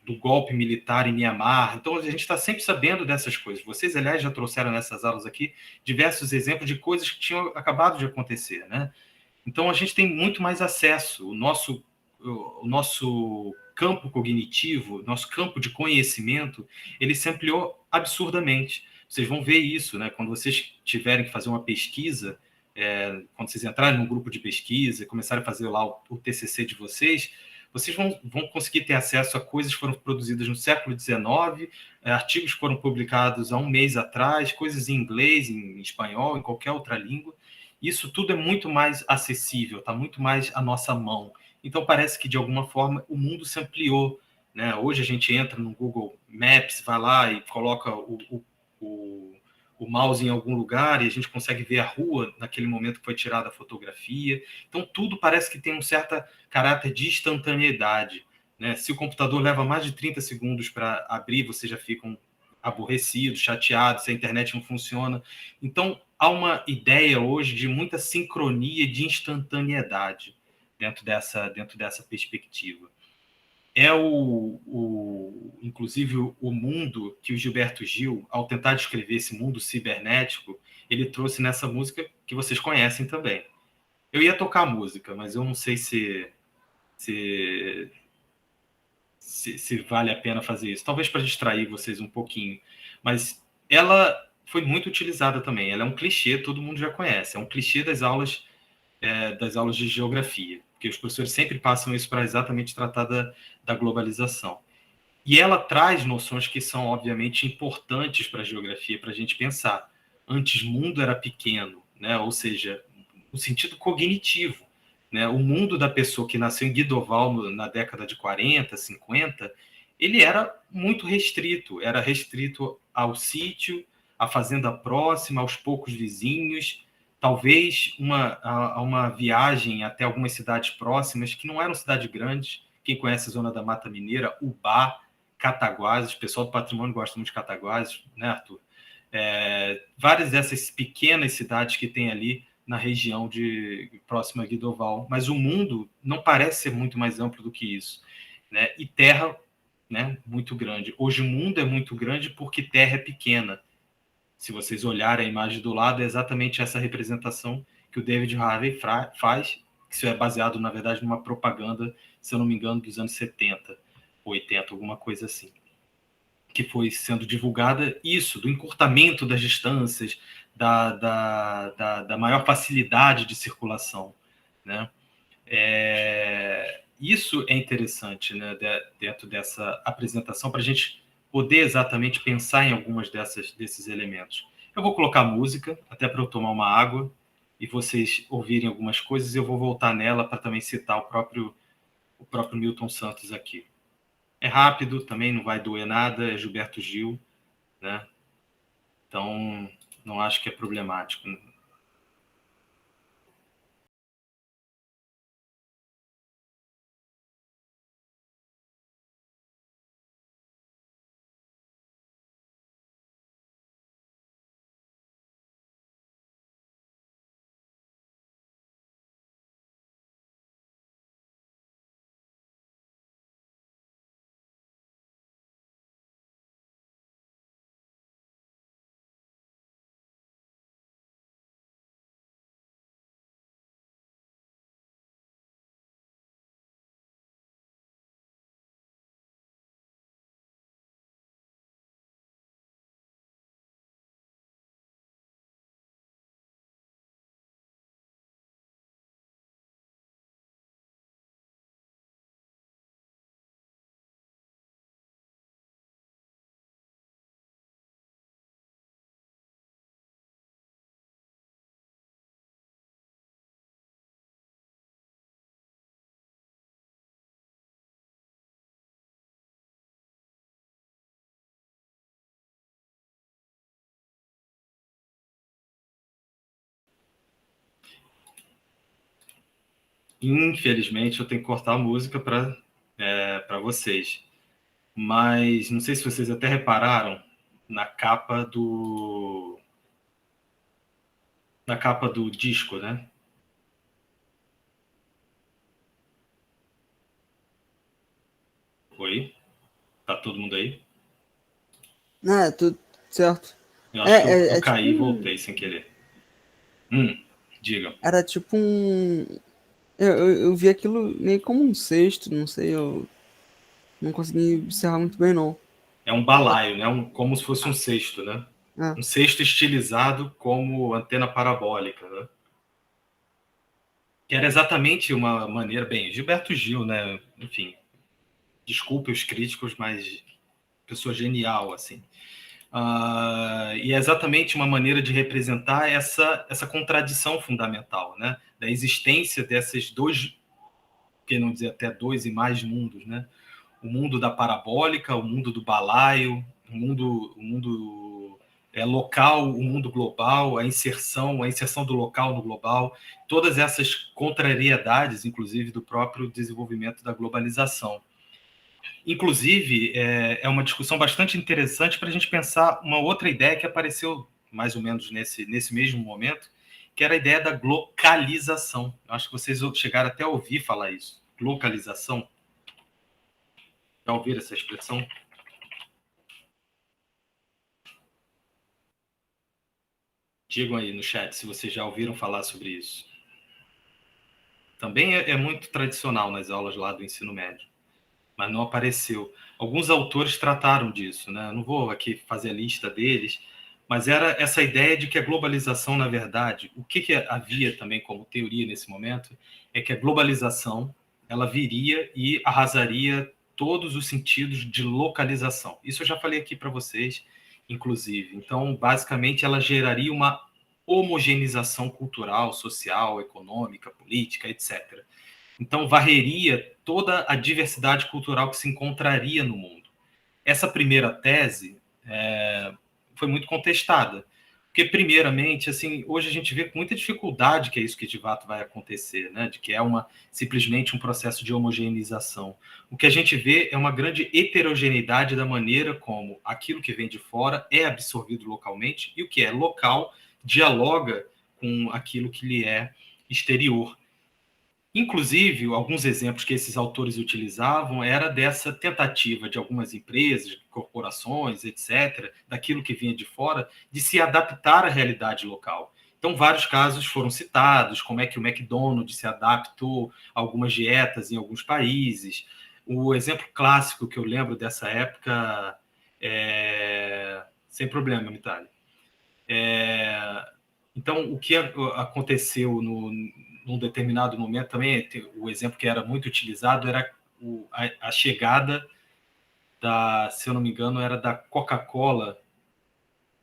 do golpe militar em Mianmar. Então, a gente está sempre sabendo dessas coisas. Vocês, aliás, já trouxeram nessas aulas aqui diversos exemplos de coisas que tinham acabado de acontecer, né? Então, a gente tem muito mais acesso. O nosso campo cognitivo, nosso campo de conhecimento, ele se ampliou absurdamente. Vocês vão ver isso, né? Quando vocês tiverem que fazer uma pesquisa, quando vocês entrarem num grupo de pesquisa, começarem a fazer lá o TCC de vocês, vocês vão conseguir ter acesso a coisas que foram produzidas no século XIX, artigos que foram publicados há um mês atrás, coisas em inglês, em espanhol, em qualquer outra língua. Isso tudo é muito mais acessível, está muito mais à nossa mão. Então, parece que, de alguma forma, o mundo se ampliou. Né? Hoje a gente entra no Google Maps, vai lá e coloca o mouse em algum lugar e a gente consegue ver a rua naquele momento que foi tirada a fotografia. Então, tudo parece que tem um certo caráter de instantaneidade. Né? Se o computador leva mais de 30 segundos para abrir, vocês já ficam aborrecidos, chateados, se a internet não funciona. Então, há uma ideia hoje de muita sincronia, de instantaneidade dentro dessa perspectiva. Inclusive, o mundo que o Gilberto Gil, ao tentar descrever esse mundo cibernético, ele trouxe nessa música que vocês conhecem também. Eu ia tocar a música, mas eu não sei se, se vale a pena fazer isso. Talvez para distrair vocês um pouquinho. Mas ela foi muito utilizada também. Ela é um clichê, todo mundo já conhece. É um clichê das aulas de geografia, porque os professores sempre passam isso para exatamente tratar da globalização. E ela traz noções que são, obviamente, importantes para a geografia, para a gente pensar. Antes, mundo era pequeno, né? Ou seja, no sentido cognitivo. Né? O mundo da pessoa que nasceu em Guidoval na década de 40, 50, ele era muito restrito. Era restrito ao sítio, à fazenda próxima, aos poucos vizinhos, talvez uma viagem até algumas cidades próximas, que não eram cidades grandes. Quem conhece a zona da Mata Mineira, Ubá, Cataguases, o pessoal do patrimônio gosta muito de Cataguases, né, Arthur? Várias dessas pequenas cidades que tem ali na região próxima a Guidoval, mas o mundo não parece ser muito mais amplo do que isso, né? E terra, né, muito grande. Hoje o mundo é muito grande porque terra é pequena. Se vocês olharem a imagem do lado, é exatamente essa representação que o David Harvey faz, que isso é baseado, na verdade, numa propaganda, se eu não me engano, dos anos 70, 80, alguma coisa assim, que foi sendo divulgada isso, do encurtamento das distâncias, da maior facilidade de circulação. Né? Isso é interessante, né, dentro dessa apresentação, para a gente poder exatamente pensar em algumas desses elementos. Eu vou colocar música, até para eu tomar uma água, e vocês ouvirem algumas coisas, eu vou voltar nela para também citar o próprio Milton Santos aqui. É rápido, também não vai doer nada, é Gilberto Gil, né? Então, não acho que é problemático. Infelizmente, eu tenho que cortar a música para vocês. Mas não sei se vocês até repararam na capa do disco, né? Oi? Tá todo mundo aí? Tudo certo. Eu acho que eu É tipo caí e voltei sem querer. Diga. era tipo um. Eu vi aquilo meio como um cesto, não sei, eu não consegui observar muito bem, não. É um balaio, né? Como se fosse um cesto, né? É. Um cesto estilizado como antena parabólica, né? Que era exatamente uma maneira... Bem, Gilberto Gil, né? Enfim, desculpe os críticos, mas pessoa genial, assim. E é exatamente uma maneira de representar essa contradição fundamental, né? Da existência desses dois, que não dizer até dois e mais mundos, né? O mundo da parabólica, o mundo do balaio, o mundo local, o mundo global, a inserção do local no global, todas essas contrariedades, inclusive do próprio desenvolvimento da globalização. Inclusive, é uma discussão bastante interessante para a gente pensar uma outra ideia que apareceu mais ou menos nesse mesmo momento, que era a ideia da glocalização. Eu acho que vocês chegaram até a ouvir falar isso. Glocalização. Já ouviram essa expressão? Digam aí no chat se vocês já ouviram falar sobre isso. Também é muito tradicional nas aulas lá do ensino médio, mas não apareceu. Alguns autores trataram disso, né? Eu não vou aqui fazer a lista deles, mas era essa ideia de que a globalização, na verdade, o que havia também como teoria nesse momento, é que a globalização ela viria e arrasaria todos os sentidos de localização. Isso eu já falei aqui para vocês, inclusive. Então, basicamente, ela geraria uma homogeneização cultural, social, econômica, política, etc. Então, varreria toda a diversidade cultural que se encontraria no mundo. Essa primeira tese foi muito contestada, porque, primeiramente, assim, hoje a gente vê com muita dificuldade que é isso que de fato vai acontecer, né? De que é simplesmente um processo de homogeneização. O que a gente vê é uma grande heterogeneidade da maneira como aquilo que vem de fora é absorvido localmente e o que é local dialoga com aquilo que lhe é exterior. Inclusive, alguns exemplos que esses autores utilizavam era dessa tentativa de algumas empresas, corporações, etc., daquilo que vinha de fora, de se adaptar à realidade local. Então, vários casos foram citados, como é que o McDonald's se adaptou a algumas dietas em alguns países. O exemplo clássico que eu lembro dessa época sem problema, Mitali. Então, o que aconteceu num determinado momento também, o exemplo que era muito utilizado era a chegada se eu não me engano, era da Coca-Cola.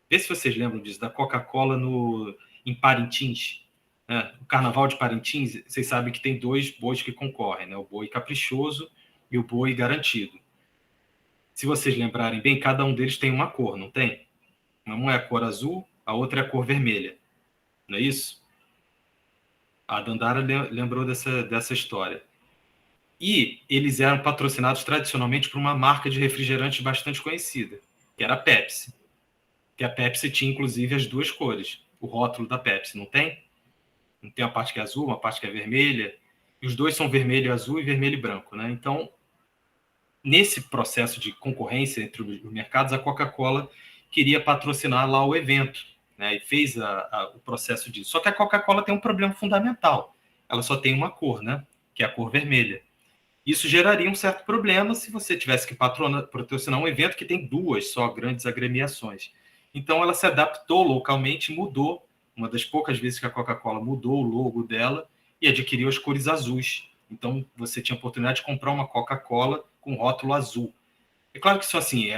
Vê se vocês lembram disso, da Coca-Cola em Parintins. Né? O Carnaval de Parintins, vocês sabem que tem dois bois que concorrem, né? O boi caprichoso e o boi garantido. Se vocês lembrarem bem, cada um deles tem uma cor, não tem? Uma é a cor azul, a outra é a cor vermelha. Não é isso? A Dandara lembrou dessa história. E eles eram patrocinados tradicionalmente por uma marca de refrigerante bastante conhecida, que era a Pepsi. Que a Pepsi tinha, inclusive, as duas cores. O rótulo da Pepsi, não tem? Não tem uma parte que é azul, uma parte que é vermelha. E os dois são vermelho e azul e vermelho e branco. Né? Então, nesse processo de concorrência entre os mercados, a Coca-Cola queria patrocinar lá o evento. Né, e fez o processo disso. Só que a Coca-Cola tem um problema fundamental. Ela só tem uma cor, né, que é a cor vermelha. Isso geraria um certo problema se você tivesse que patrocinar um evento que tem duas só grandes agremiações. Então, ela se adaptou localmente, mudou. Uma das poucas vezes que a Coca-Cola mudou o logo dela e adquiriu as cores azuis. Então, você tinha a oportunidade de comprar uma Coca-Cola com rótulo azul. É claro que isso assim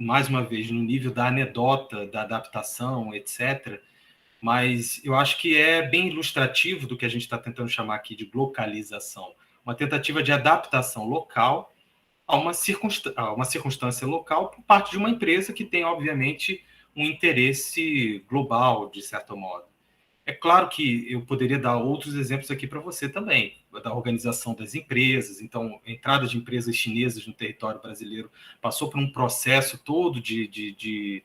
mais uma vez no nível da anedota, da adaptação, etc. Mas eu acho que é bem ilustrativo do que a gente está tentando chamar aqui de localização, uma tentativa de adaptação local a uma circunstância local por parte de uma empresa que tem, obviamente, um interesse global, de certo modo. É claro que eu poderia dar outros exemplos aqui para você também, da organização das empresas. Então, a entrada de empresas chinesas no território brasileiro passou por um processo todo de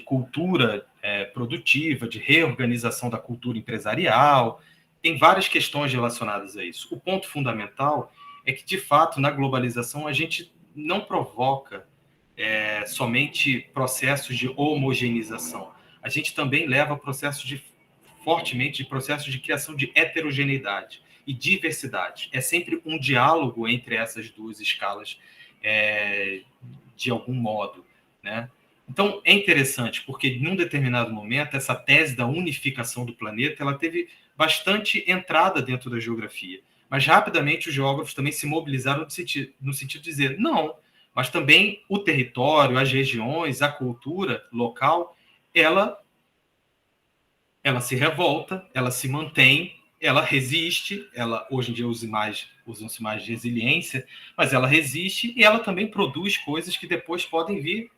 cultura produtiva, de reorganização da cultura empresarial. Tem várias questões relacionadas a isso. O ponto fundamental é que, de fato, na globalização, a gente não provoca somente processos de homogeneização. A gente também leva fortemente de processos de criação de heterogeneidade e diversidade. É sempre um diálogo entre essas duas escalas, de algum modo, né? Então, é interessante, porque em um determinado momento, essa tese da unificação do planeta, ela teve bastante entrada dentro da geografia. Mas, rapidamente, os geógrafos também se mobilizaram no sentido de dizer, não, mas também o território, as regiões, a cultura local, ela se revolta, ela se mantém, ela resiste, hoje em dia usam-se mais de resiliência, mas ela resiste e ela também produz coisas que depois podem vir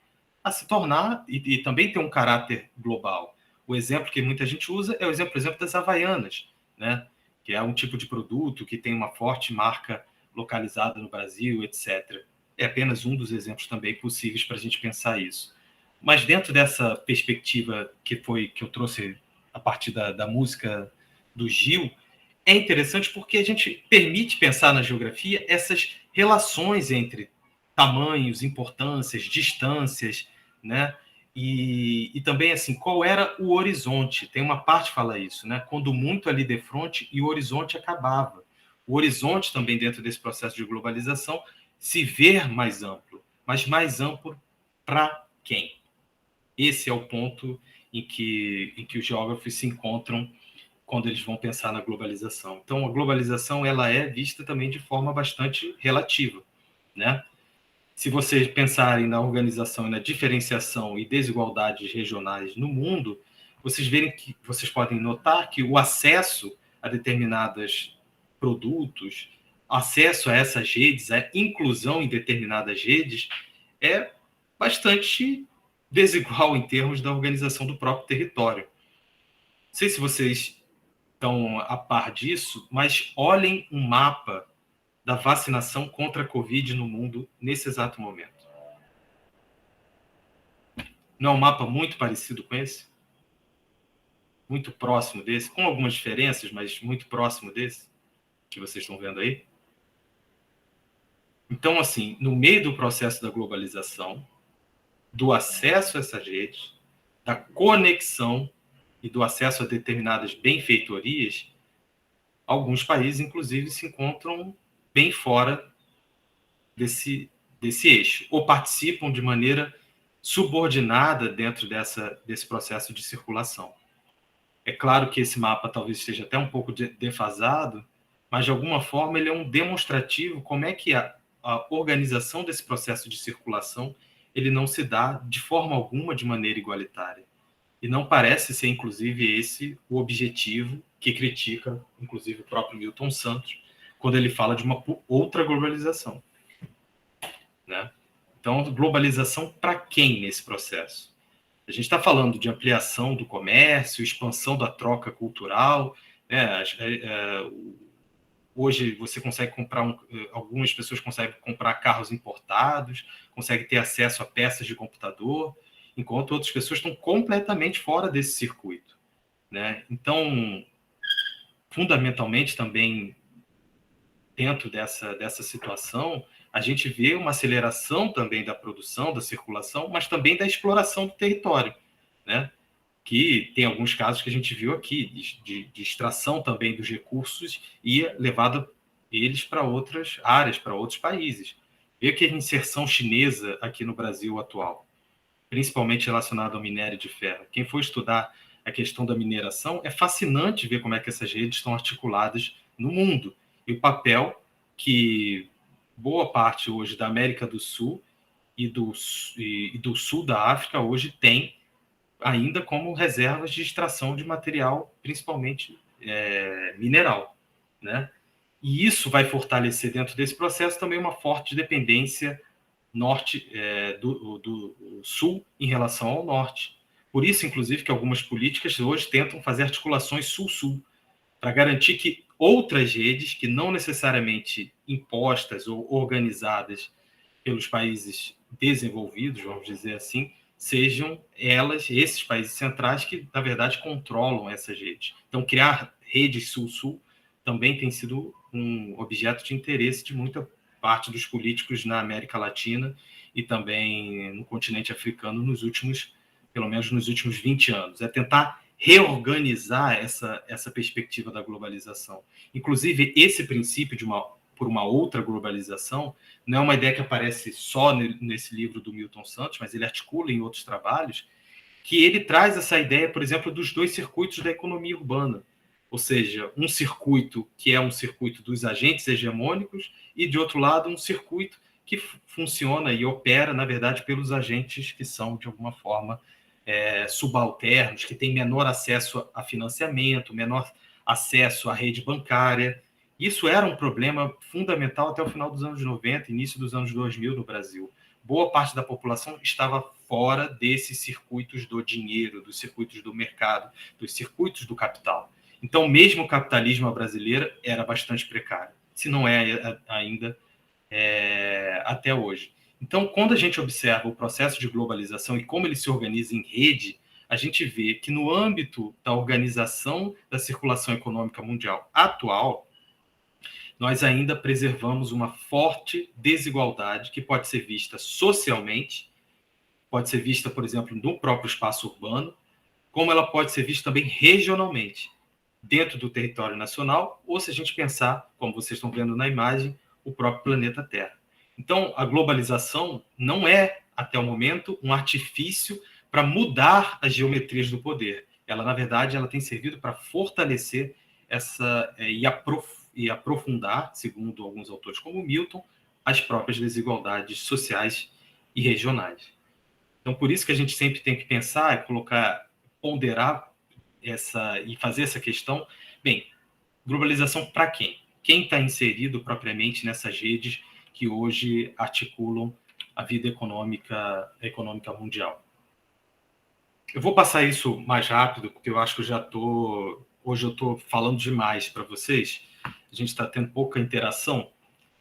a se tornar e também ter um caráter global. O exemplo que muita gente usa é o exemplo, por exemplo, das Havaianas, né? Que é um tipo de produto que tem uma forte marca localizada no Brasil, etc. É apenas um dos exemplos também possíveis para a gente pensar isso. Mas dentro dessa perspectiva que eu trouxe a partir da música do Gil, é interessante porque a gente permite pensar na geografia essas relações entre tamanhos, importâncias, distâncias, né? E também, assim, qual era o horizonte? Tem uma parte que fala isso, né? Quando muito ali de frente e o horizonte acabava. O horizonte também, dentro desse processo de globalização, se ver mais amplo. Mas mais amplo para quem? Esse é o ponto em que os geógrafos se encontram quando eles vão pensar na globalização. Então, a globalização ela é vista também de forma bastante relativa, né? Se vocês pensarem na organização e na diferenciação e desigualdades regionais no mundo, vocês podem notar que o acesso a determinados produtos, acesso a essas redes, a inclusão em determinadas redes é bastante desigual em termos da organização do próprio território. Não sei se vocês estão a par disso, mas olhem um mapa da vacinação contra a Covid no mundo nesse exato momento. Não é um mapa muito parecido com esse? Muito próximo desse, com algumas diferenças, mas muito próximo desse que vocês estão vendo aí? Então, assim, no meio do processo da globalização, do acesso a essas redes, da conexão e do acesso a determinadas benfeitorias, alguns países, inclusive, se encontram bem fora desse eixo, ou participam de maneira subordinada dentro desse processo de circulação. É claro que esse mapa talvez esteja até um pouco defasado, mas de alguma forma ele é um demonstrativo como é que a organização desse processo de circulação ele não se dá de forma alguma de maneira igualitária. E não parece ser, inclusive, esse o objetivo que critica, inclusive, o próprio Milton Santos, quando ele fala de uma outra globalização, né? Então, globalização para quem nesse processo? A gente está falando de ampliação do comércio, expansão da troca cultural, né? Hoje você consegue comprar, algumas pessoas conseguem comprar carros importados, conseguem ter acesso a peças de computador, enquanto outras pessoas estão completamente fora desse circuito, né? Então, fundamentalmente também dentro dessa situação, a gente vê uma aceleração também da produção, da circulação, mas também da exploração do território, né? Que tem alguns casos que a gente viu aqui, de extração também dos recursos e levada eles para outras áreas, para outros países. Vê que a inserção chinesa aqui no Brasil atual, principalmente relacionada ao minério de ferro. Quem for estudar a questão da mineração, é fascinante ver como é que essas redes estão articuladas no mundo e o papel que boa parte hoje da América do Sul e do sul da África hoje tem ainda como reservas de extração de material, principalmente mineral, né? E isso vai fortalecer dentro desse processo também uma forte dependência do sul em relação ao norte, Por isso, inclusive, que algumas políticas hoje tentam fazer articulações sul-sul, para garantir que outras redes, que não necessariamente impostas ou organizadas pelos países desenvolvidos, vamos dizer assim, sejam elas, esses países centrais, que, na verdade, controlam essas redes. Então, criar redes sul-sul também tem sido um objeto de interesse de muita parte dos políticos na América Latina e também no continente africano pelo menos nos últimos 20 anos. É tentar reorganizar essa perspectiva da globalização. Inclusive, esse princípio por uma outra globalização não é uma ideia que aparece só nesse livro do Milton Santos, mas ele articula em outros trabalhos, que ele traz essa ideia, por exemplo, dos dois circuitos da economia urbana. Ou seja, um circuito que é um circuito dos agentes hegemônicos e, de outro lado, um circuito que funciona e opera, na verdade, pelos agentes que são, de alguma forma, subalternos, que têm menor acesso a financiamento, menor acesso à rede bancária. Isso era um problema fundamental até o final dos anos 90, início dos anos 2000 no Brasil. Boa parte da população estava fora desses circuitos do dinheiro, dos circuitos do mercado, dos circuitos do capital. Então, mesmo o capitalismo brasileiro era bastante precário, se não é ainda até hoje. Então, quando a gente observa o processo de globalização e como ele se organiza em rede, a gente vê que no âmbito da organização da circulação econômica mundial atual, nós ainda preservamos uma forte desigualdade que pode ser vista socialmente, pode ser vista, por exemplo, no próprio espaço urbano, como ela pode ser vista também regionalmente, dentro do território nacional, ou se a gente pensar, como vocês estão vendo na imagem, o próprio planeta Terra. Então, a globalização não é, até o momento, um artifício para mudar as geometrias do poder. Ela, na verdade, ela tem servido para fortalecer e aprofundar, segundo alguns autores como Milton, as próprias desigualdades sociais e regionais. Então, por isso que a gente sempre tem que pensar, ponderar e fazer essa questão. Bem, globalização para quem? Quem está inserido propriamente nessas redes que hoje articulam a vida econômica mundial? Eu vou passar isso mais rápido, porque eu acho que hoje eu estou falando demais para vocês. A gente está tendo pouca interação,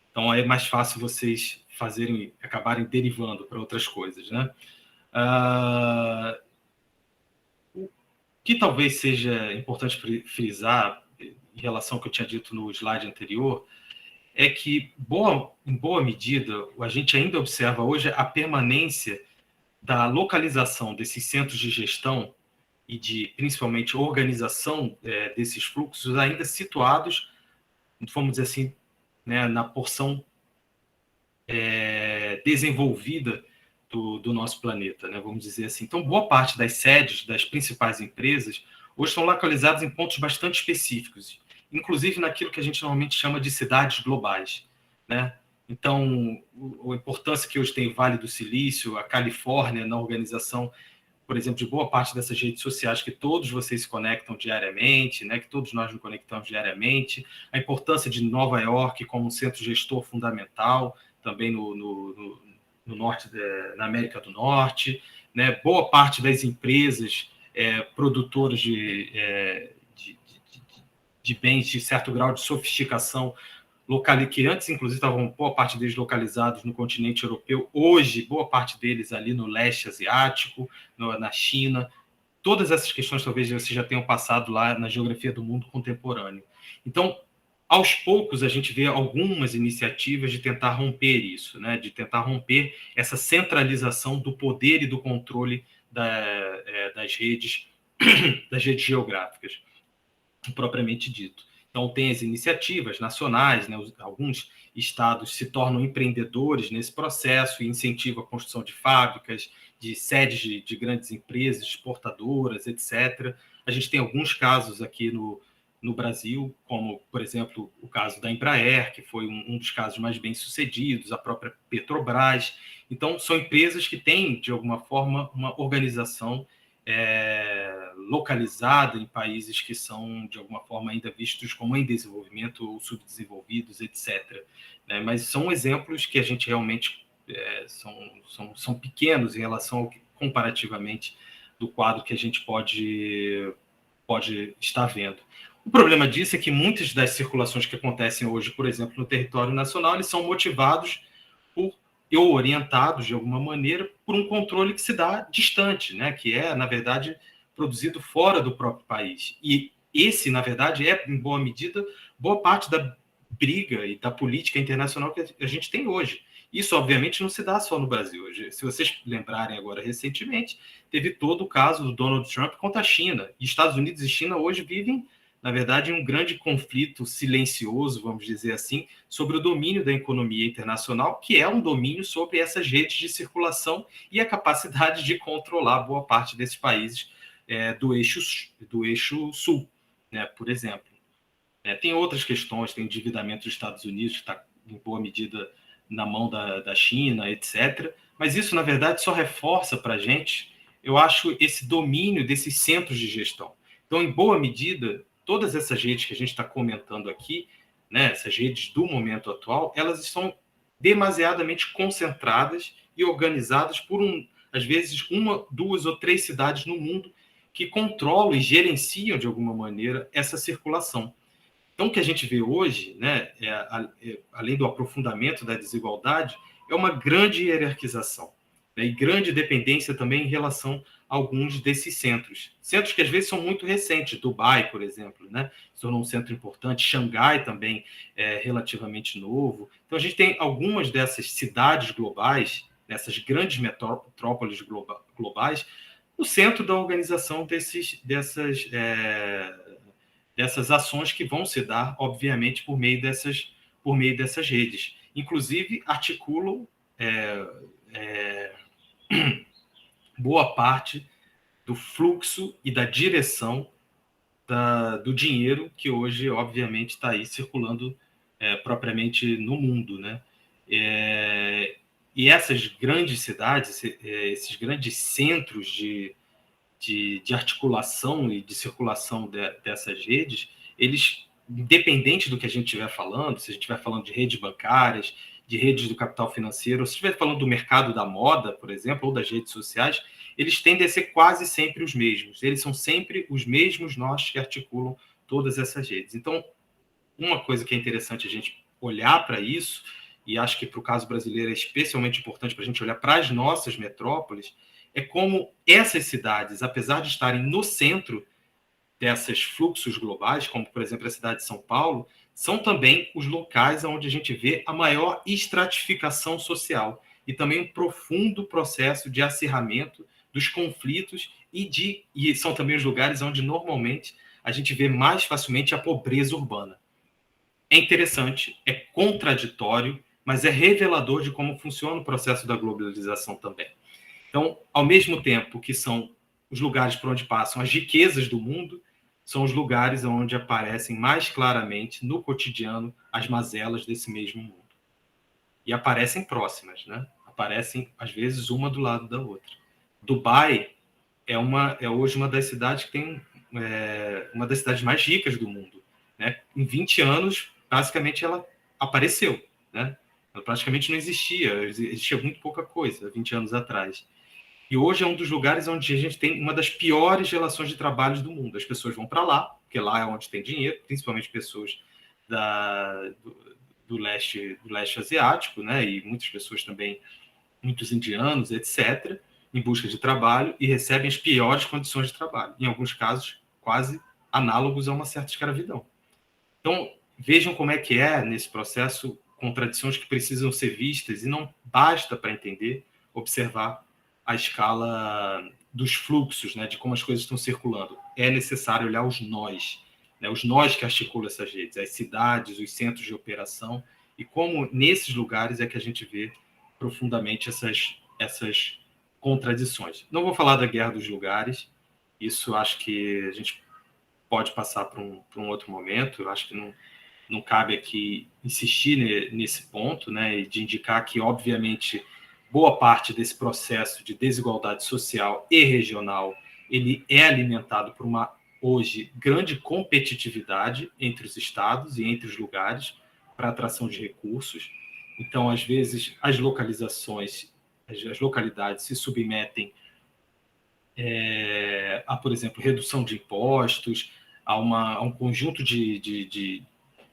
então é mais fácil vocês acabarem derivando para outras coisas, né? O que talvez seja importante frisar, em relação ao que eu tinha dito no slide anterior, é que, em boa medida, a gente ainda observa hoje a permanência da localização desses centros de gestão e principalmente, organização desses fluxos ainda situados, vamos dizer assim, né, na porção desenvolvida do nosso planeta, né, vamos dizer assim. Então, boa parte das sedes das principais empresas hoje estão localizadas em pontos bastante específicos, inclusive naquilo que a gente normalmente chama de cidades globais, né? Então, a importância que hoje tem o Vale do Silício, a Califórnia, na organização, por exemplo, de boa parte dessas redes sociais que todos vocês se conectam diariamente, né, que todos nós nos conectamos diariamente, a importância de Nova York como um centro gestor fundamental, também no norte, na América do Norte, né, boa parte das empresas produtoras de bens de certo grau de sofisticação, que antes, inclusive, estavam boa parte deles localizados no continente europeu, hoje, boa parte deles ali no leste asiático, na China. Todas essas questões, talvez, vocês já tenham passado lá na geografia do mundo contemporâneo. Então, aos poucos, a gente vê algumas iniciativas de tentar romper isso, né? De tentar romper essa centralização do poder e do controle das redes geográficas, propriamente dito. Então, tem as iniciativas nacionais, né? Alguns estados se tornam empreendedores nesse processo e incentivam a construção de fábricas, de sedes de grandes empresas, exportadoras, etc. A gente tem alguns casos aqui no Brasil, como, por exemplo, o caso da Embraer, que foi um dos casos mais bem-sucedidos, a própria Petrobras. Então, são empresas que têm, de alguma forma, uma organização localizada em países que são, de alguma forma, ainda vistos como em desenvolvimento ou subdesenvolvidos, etc. Mas são exemplos que a gente realmente são pequenos em relação comparativamente do quadro que a gente pode estar vendo. O problema disso é que muitas das circulações que acontecem hoje, por exemplo, no território nacional, eles são motivados por, ou orientados, de alguma maneira, por um controle que se dá distante, né? Que é, na verdade, produzido fora do próprio país. E esse, na verdade, é, em boa medida, boa parte da briga e da política internacional que a gente tem hoje. Isso, obviamente, não se dá só no Brasil. Se vocês lembrarem agora, recentemente, teve todo o caso do Donald Trump contra a China. E Estados Unidos e China hoje vivem, na verdade, um grande conflito silencioso, vamos dizer assim, sobre o domínio da economia internacional, que é um domínio sobre essas redes de circulação e a capacidade de controlar boa parte desses países do eixo sul, né, por exemplo. Tem outras questões, tem o endividamento dos Estados Unidos, que está, em boa medida, na mão da China, etc. Mas isso, na verdade, só reforça para a gente, eu acho, esse domínio desses centros de gestão. Então, em boa medida, todas essas redes que a gente está comentando aqui, né, essas redes do momento atual, elas estão demasiadamente concentradas e organizadas por, às vezes, uma, duas ou três cidades no mundo que controlam e gerenciam, de alguma maneira, essa circulação. Então, o que a gente vê hoje, né, além do aprofundamento da desigualdade, é uma grande hierarquização, né, e grande dependência também em relação a alguns desses centros. Centros que, às vezes, são muito recentes. Dubai, por exemplo, né, se tornou um centro importante. Xangai também é relativamente novo. Então, a gente tem algumas dessas cidades globais, dessas grandes metrópoles globais, no centro da organização dessas ações que vão se dar, obviamente, por meio dessas redes. Inclusive, articulam boa parte do fluxo e da direção do dinheiro que hoje, obviamente, está aí circulando propriamente no mundo, né? E essas grandes cidades, esses grandes centros de articulação e de circulação dessas redes, eles, independente do que a gente estiver falando, se a gente estiver falando de redes bancárias, de redes do capital financeiro, ou se estiver falando do mercado da moda, por exemplo, ou das redes sociais, eles tendem a ser quase sempre os mesmos. Eles são sempre os mesmos nós que articulam todas essas redes. Então, uma coisa que é interessante a gente olhar para isso, e acho que para o caso brasileiro é especialmente importante para a gente olhar para as nossas metrópoles, é como essas cidades, apesar de estarem no centro desses fluxos globais, como, por exemplo, a cidade de São Paulo, são também os locais onde a gente vê a maior estratificação social e também um profundo processo de acirramento dos conflitos e são também os lugares onde, normalmente, a gente vê mais facilmente a pobreza urbana. É interessante, é contraditório, mas é revelador de como funciona o processo da globalização também. Então, ao mesmo tempo que são os lugares por onde passam as riquezas do mundo, são os lugares onde aparecem mais claramente no cotidiano as mazelas desse mesmo mundo. E aparecem próximas, né? Aparecem, às vezes, uma do lado da outra. Dubai é hoje uma das cidades que tem uma das cidades mais ricas do mundo, né? Em 20 anos, basicamente, ela apareceu, né? Ela praticamente não existia muito pouca coisa 20 anos atrás. E hoje é um dos lugares onde a gente tem uma das piores relações de trabalho do mundo. As pessoas vão para lá, porque lá é onde tem dinheiro, principalmente pessoas do leste asiático, né? E muitas pessoas também, muitos indianos, etc., em busca de trabalho e recebem as piores condições de trabalho. Em alguns casos, quase análogos a uma certa escravidão. Então, vejam como é que nesse processo, contradições que precisam ser vistas e não basta para entender, observar a escala dos fluxos, né, de como as coisas estão circulando. É necessário olhar os nós, né, os nós que articulam essas redes, as cidades, os centros de operação, e como nesses lugares é que a gente vê profundamente essas contradições. Não vou falar da guerra dos lugares, isso acho que a gente pode passar para um outro momento, eu acho que não cabe aqui insistir nesse ponto, né, e de indicar que, obviamente, boa parte desse processo de desigualdade social e regional ele é alimentado por uma, hoje, grande competitividade entre os estados e entre os lugares para atração de recursos. Então, às vezes, as localidades se submetem há, por exemplo, redução de impostos, há um conjunto de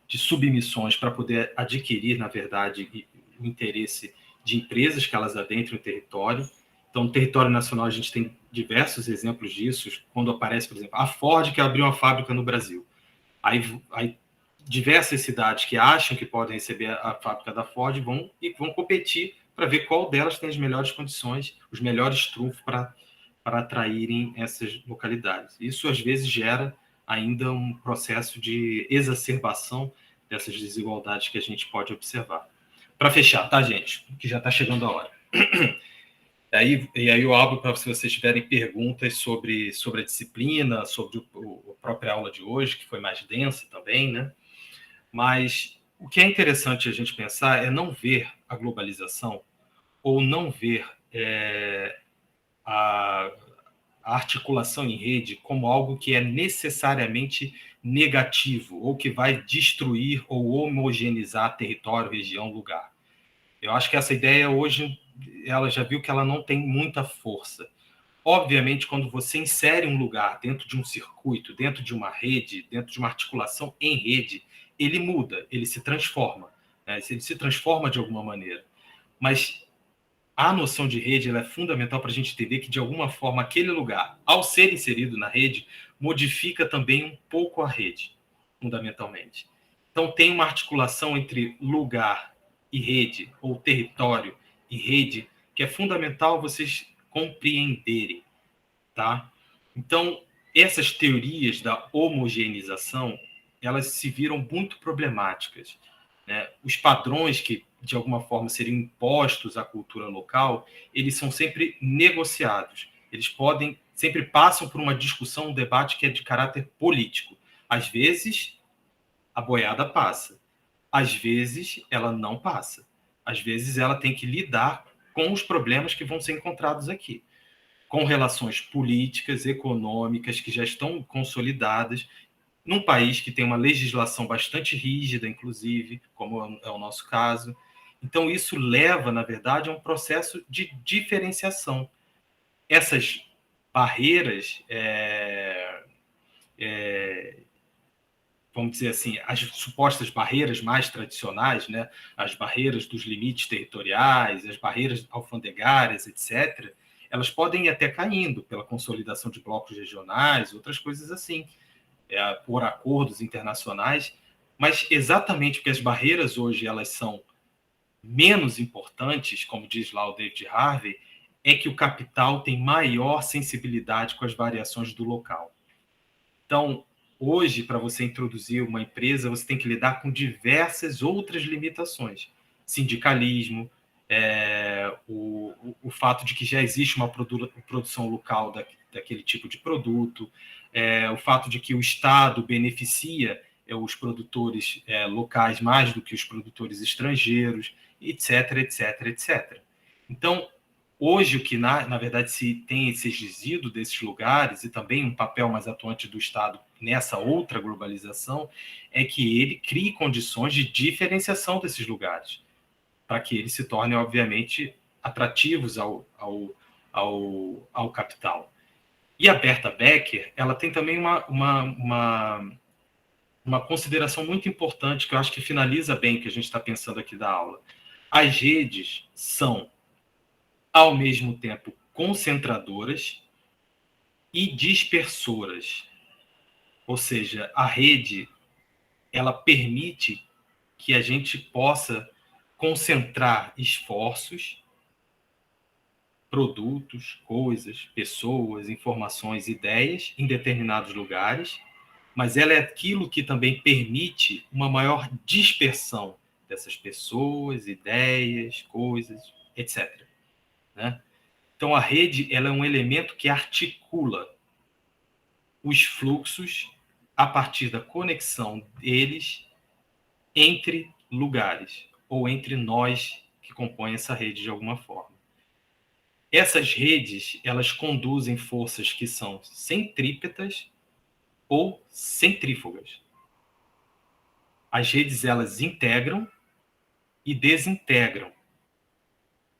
submissões para poder adquirir, na verdade, o interesse de empresas que elas adentrem o território. Então, no território nacional, a gente tem diversos exemplos disso, quando aparece, por exemplo, a Ford, que abriu uma fábrica no Brasil. Aí diversas cidades que acham que podem receber a fábrica da Ford vão competir para ver qual delas tem as melhores condições, os melhores trunfos para atraírem essas localidades. Isso, às vezes, gera ainda um processo de exacerbação dessas desigualdades que a gente pode observar. Para fechar, tá, gente? Que já está chegando a hora. E aí eu abro para se vocês tiverem perguntas sobre a disciplina, sobre a própria aula de hoje, que foi mais densa também, né? Mas o que é interessante a gente pensar é não ver a globalização ou não ver a articulação em rede como algo que é necessariamente negativo ou que vai destruir ou homogeneizar território, região, lugar. Eu acho que essa ideia hoje, ela já viu que ela não tem muita força. Obviamente, quando você insere um lugar dentro de um circuito, dentro de uma rede, dentro de uma articulação em rede, ele muda, ele se transforma, né? Ele se transforma de alguma maneira. Mas a noção de rede ela é fundamental para a gente entender que, de alguma forma, aquele lugar, ao ser inserido na rede, modifica também um pouco a rede, fundamentalmente. Então, tem uma articulação entre lugar e rede, ou território e rede, que é fundamental vocês compreenderem, tá? Então, essas teorias da homogeneização, elas se viram muito problemáticas, né? Os padrões que, de alguma forma, seriam impostos à cultura local, eles são sempre negociados. Eles sempre passam por uma discussão, um debate que é de caráter político. Às vezes, a boiada passa. Às vezes, ela não passa. Às vezes, ela tem que lidar com os problemas que vão ser encontrados aqui, com relações políticas, econômicas, que já estão consolidadas, num país que tem uma legislação bastante rígida, inclusive, como é o nosso caso. Então, isso leva, na verdade, a um processo de diferenciação. Essas barreiras, vamos dizer assim, as supostas barreiras mais tradicionais, né, as barreiras dos limites territoriais, as barreiras alfandegárias, etc., elas podem ir até caindo pela consolidação de blocos regionais, outras coisas assim, por acordos internacionais, mas exatamente porque as barreiras hoje elas são menos importantes, como diz lá o David Harvey, é que o capital tem maior sensibilidade com as variações do local. Então, hoje, para você introduzir uma empresa, você tem que lidar com diversas outras limitações. Sindicalismo, o fato de que já existe uma produção local daquele tipo de produto, o fato de que o Estado beneficia os produtores locais mais do que os produtores estrangeiros, etc, etc, etc. Então, hoje, o que, na verdade, se tem esse resíduo desses lugares e também um papel mais atuante do Estado nessa outra globalização é que ele crie condições de diferenciação desses lugares, para que eles se tornem, obviamente, atrativos ao capital. E a Berta Becker, ela tem também uma consideração muito importante que eu acho que finaliza bem o que a gente está pensando aqui da aula. As redes são, ao mesmo tempo, concentradoras e dispersoras. Ou seja, a rede ela permite que a gente possa concentrar esforços, produtos, coisas, pessoas, informações, ideias em determinados lugares, mas ela é aquilo que também permite uma maior dispersão dessas pessoas, ideias, coisas, etc. Né? Então, a rede ela é um elemento que articula os fluxos a partir da conexão deles entre lugares, ou entre nós que compõem essa rede de alguma forma. Essas redes, elas conduzem forças que são centrípetas ou centrífugas. As redes, elas integram e desintegram.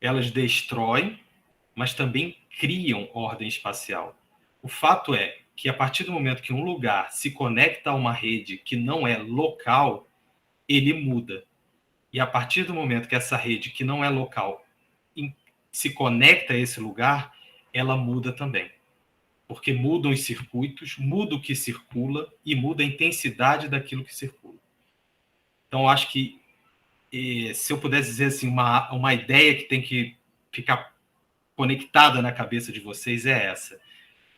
Elas destroem, mas também criam ordem espacial. O fato é que, a partir do momento que um lugar se conecta a uma rede que não é local, ele muda. E a partir do momento que essa rede, que não é local, se conecta a esse lugar, ela muda também. Porque mudam os circuitos, muda o que circula e muda a intensidade daquilo que circula. Então, acho que, se eu pudesse dizer assim, uma ideia que tem que ficar conectada na cabeça de vocês é essa.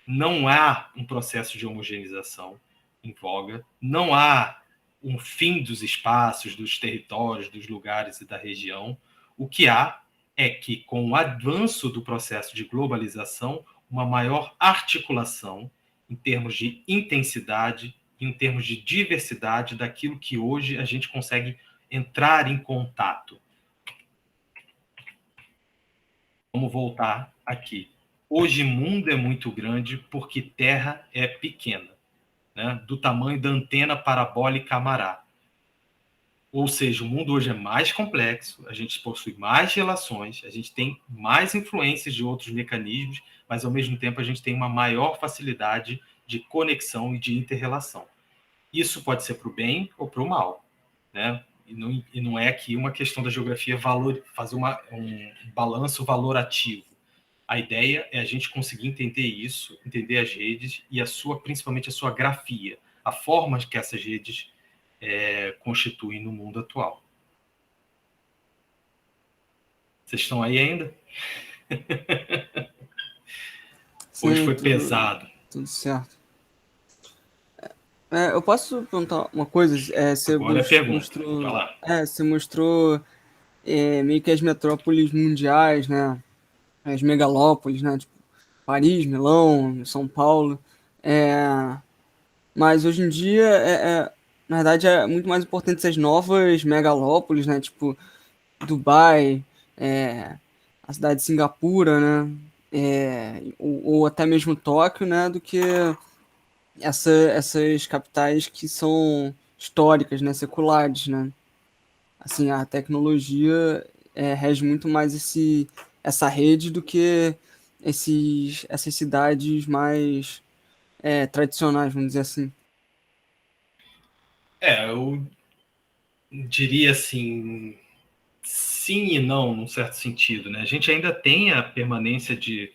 Não há um processo de homogeneização em voga, não há um fim dos espaços, dos territórios, dos lugares e da região. O que há é que, com o avanço do processo de globalização, uma maior articulação em termos de intensidade, em termos de diversidade daquilo que hoje a gente consegue entrar em contato. Vamos voltar aqui. Hoje, o mundo é muito grande porque Terra é pequena, né? Do tamanho da antena parabólica Amará. Ou seja, o mundo hoje é mais complexo, a gente possui mais relações, a gente tem mais influências de outros mecanismos, mas, ao mesmo tempo, a gente tem uma maior facilidade de conexão e de inter-relação. Isso pode ser para o bem ou para o mal, né? E não é aqui uma questão da geografia fazer um balanço valorativo. A ideia é a gente conseguir entender isso, entender as redes e principalmente a sua grafia, a forma que essas redes constituem no mundo atual. Vocês estão aí ainda? Sim, hoje foi pesado. Tudo certo. Eu posso perguntar uma coisa? Você Agora mostrou, vai lá. você mostrou meio que as metrópoles mundiais, né? As megalópolis, né? Tipo, Paris, Milão, São Paulo. Mas hoje em dia, na verdade, é muito mais importante essas novas megalópolis, né? Tipo, Dubai, a cidade de Singapura, né? Ou até mesmo Tóquio, né? Do que essas capitais que são históricas, né? Seculares, né? Assim, a tecnologia rege muito mais essa rede do que essas cidades mais tradicionais, vamos dizer assim. Eu diria assim, sim e não, num certo sentido, né? A gente ainda tem a permanência de,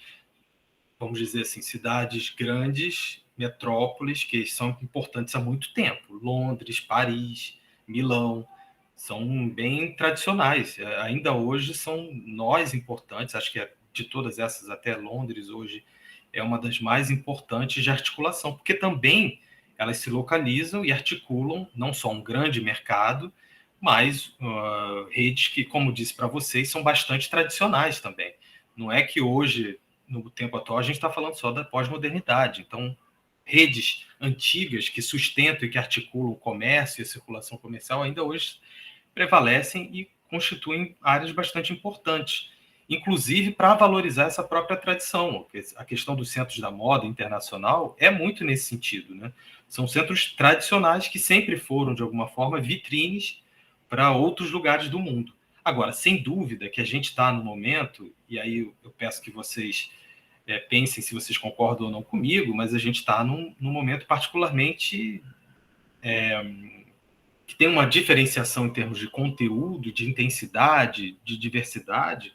vamos dizer assim, cidades grandes, metrópoles, que são importantes há muito tempo. Londres, Paris, Milão, são bem tradicionais. Ainda hoje são nós importantes, acho que de todas essas, até Londres hoje é uma das mais importantes de articulação, porque também elas se localizam e articulam não só um grande mercado, mas redes que, como disse para vocês, são bastante tradicionais também. Não é que hoje, no tempo atual, a gente está falando só da pós-modernidade. Então, redes antigas que sustentam e que articulam o comércio e a circulação comercial ainda hoje prevalecem e constituem áreas bastante importantes, inclusive para valorizar essa própria tradição. A questão dos centros da moda internacional é muito nesse sentido, né? São centros tradicionais que sempre foram, de alguma forma, vitrines para outros lugares do mundo. Agora, sem dúvida que a gente está no momento, e aí eu peço que vocês pensem se vocês concordam ou não comigo, mas a gente está num momento particularmente que tem uma diferenciação em termos de conteúdo, de intensidade, de diversidade,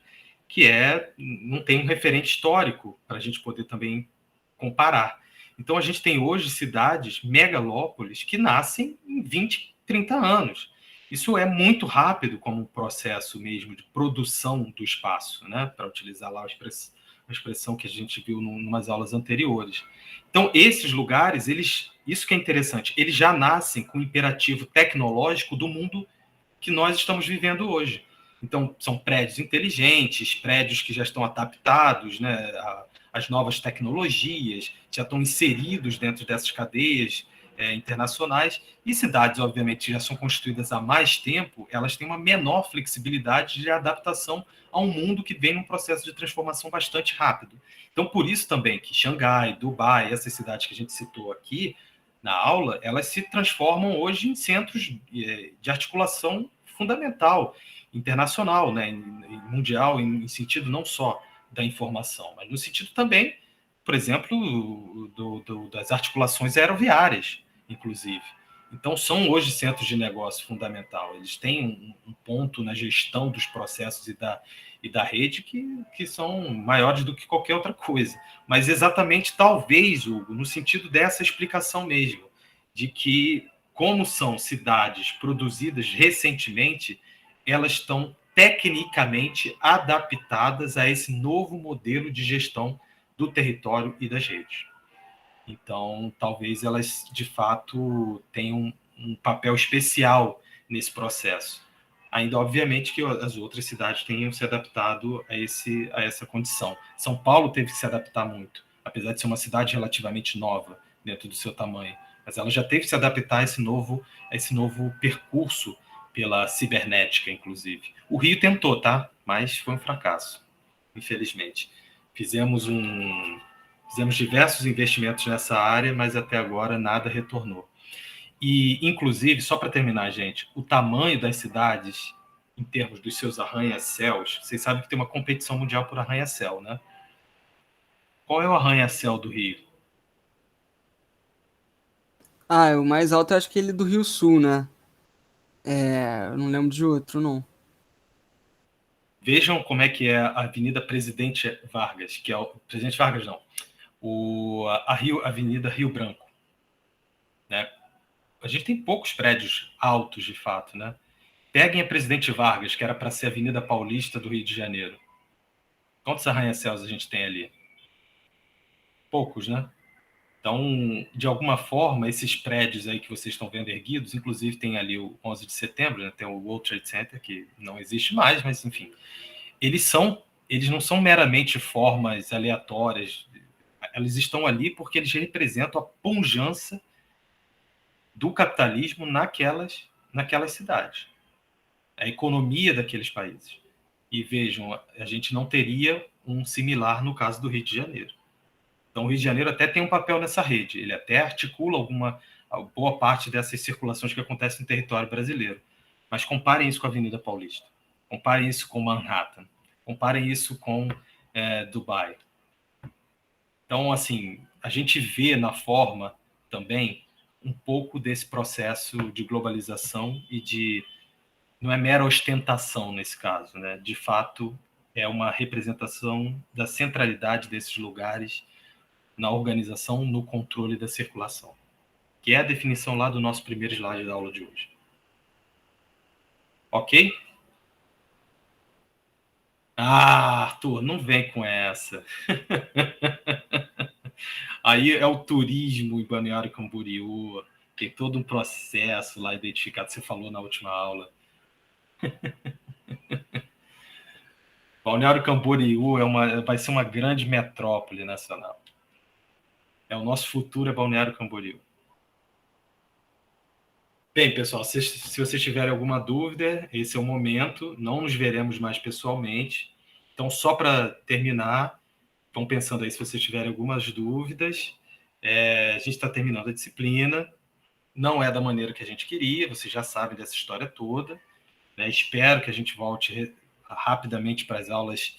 que não tem um referente histórico para a gente poder também comparar. Então, a gente tem hoje cidades, megalópolis, que nascem em 20, 30 anos. Isso é muito rápido como um processo mesmo de produção do espaço, né? Para utilizar lá a expressão que a gente viu em umas aulas anteriores. Então, esses lugares, isso que é interessante, eles já nascem com o imperativo tecnológico do mundo que nós estamos vivendo hoje. Então, são prédios inteligentes, prédios que já estão adaptados, né, às novas tecnologias, já estão inseridos dentro dessas cadeias internacionais, e cidades, obviamente, já são construídas há mais tempo, elas têm uma menor flexibilidade de adaptação a um mundo que vem num processo de transformação bastante rápido. Então, por isso também que Xangai, Dubai, essas cidades que a gente citou aqui na aula, elas se transformam hoje em centros de articulação fundamental, internacional, né, mundial, em sentido não só da informação, mas no sentido também, por exemplo, das articulações aeroviárias, inclusive. Então, são hoje centros de negócio fundamental. Eles têm um ponto na gestão dos processos e da rede que são maiores do que qualquer outra coisa. Mas exatamente, talvez, Hugo, no sentido dessa explicação mesmo, de que, como são cidades produzidas recentemente, elas estão tecnicamente adaptadas a esse novo modelo de gestão do território e das redes. Então, talvez elas, de fato, tenham um papel especial nesse processo. Ainda, obviamente, que as outras cidades tenham se adaptado a essa condição. São Paulo teve que se adaptar muito, apesar de ser uma cidade relativamente nova dentro do seu tamanho. Mas ela já teve que se adaptar a esse novo percurso pela cibernética, inclusive. O Rio tentou, tá? Mas foi um fracasso, infelizmente. Fizemos diversos investimentos nessa área, mas até agora nada retornou. E, inclusive, só para terminar, gente, o tamanho das cidades, em termos dos seus arranha-céus, vocês sabem que tem uma competição mundial por arranha-céu, né? Qual é o arranha-céu do Rio? O mais alto eu acho que ele é do Rio Sul, né? Eu não lembro de outro, não. Vejam como é que é a Avenida Presidente Vargas, que é o Presidente Vargas não, Avenida Rio Branco, né? A gente tem poucos prédios altos, de fato, né? Peguem a Presidente Vargas, que era para ser a Avenida Paulista do Rio de Janeiro. Quantos arranha-céus a gente tem ali? Poucos, né? Então, de alguma forma, esses prédios aí que vocês estão vendo erguidos, inclusive tem ali o 11 de setembro, né? Tem o World Trade Center, que não existe mais, mas enfim. Eles não são meramente formas aleatórias, eles estão ali porque eles representam a pujança do capitalismo naquelas cidades, a economia daqueles países. E vejam, a gente não teria um similar no caso do Rio de Janeiro. Então, o Rio de Janeiro até tem um papel nessa rede, ele até articula boa parte dessas circulações que acontecem no território brasileiro. Mas comparem isso com a Avenida Paulista, comparem isso com Manhattan, comparem isso com Dubai. Então, assim, a gente vê na forma também um pouco desse processo de globalização não é mera ostentação nesse caso, né? De fato, é uma representação da centralidade desses lugares na organização, no controle da circulação, que é a definição lá do nosso primeiro slide da aula de hoje. Ok? Arthur, não vem com essa. Aí é o turismo em Balneário Camboriú, tem todo um processo lá identificado, você falou na última aula. Balneário Camboriú vai ser uma grande metrópole nacional. O nosso futuro é Balneário Camboriú. Bem, pessoal, se vocês tiverem alguma dúvida, esse é o momento. Não nos veremos mais pessoalmente. Então, só para terminar, vão pensando aí se vocês tiverem algumas dúvidas. A gente está terminando a disciplina. Não é da maneira que a gente queria, vocês já sabem dessa história toda. Né? Espero que a gente volte rapidamente para as aulas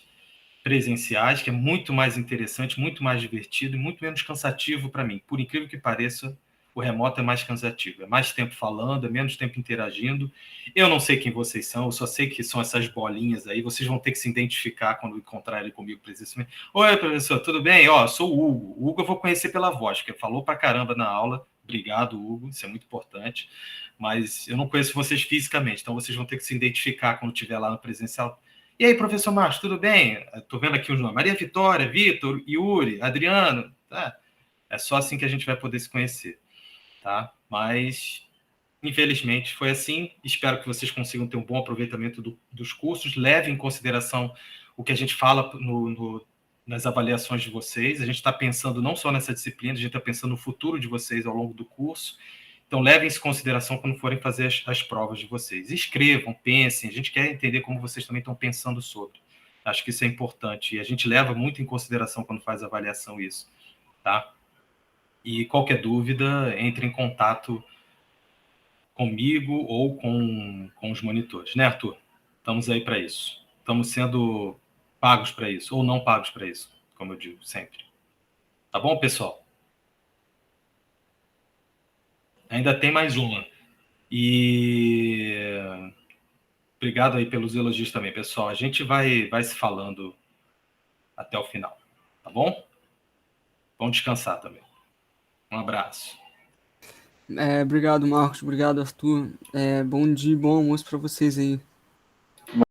presenciais, que é muito mais interessante, muito mais divertido e muito menos cansativo para mim. Por incrível que pareça, o remoto é mais cansativo. É mais tempo falando, é menos tempo interagindo. Eu não sei quem vocês são, eu só sei que são essas bolinhas aí. Vocês vão ter que se identificar quando encontrarem comigo presencialmente. Oi, professor, tudo bem? Sou o Hugo. O Hugo eu vou conhecer pela voz, porque falou pra caramba na aula. Obrigado, Hugo, isso é muito importante. Mas eu não conheço vocês fisicamente, então vocês vão ter que se identificar quando estiver lá no presencial. E aí, professor Márcio, tudo bem? Estou vendo aqui os nomes. Maria Vitória, Vitor, Yuri, Adriano. Tá? É só assim que a gente vai poder se conhecer. Tá? Mas, infelizmente, foi assim. Espero que vocês consigam ter um bom aproveitamento dos cursos. Levem em consideração o que a gente fala nas avaliações de vocês. A gente está pensando não só nessa disciplina, a gente está pensando no futuro de vocês ao longo do curso. Então, levem isso em consideração quando forem fazer as provas de vocês. Escrevam, pensem. A gente quer entender como vocês também estão pensando sobre. Acho que isso é importante. E a gente leva muito em consideração quando faz a avaliação isso. Tá? E qualquer dúvida, entre em contato comigo ou com os monitores. Né, Arthur? Estamos aí para isso. Estamos sendo pagos para isso, ou não pagos para isso, como eu digo sempre. Tá bom, pessoal? Ainda tem mais uma. E obrigado aí pelos elogios também, pessoal. A gente vai se falando até o final, tá bom? Vamos descansar também. Um abraço. Obrigado, Marcos. Obrigado, Arthur. Bom dia e bom almoço para vocês aí.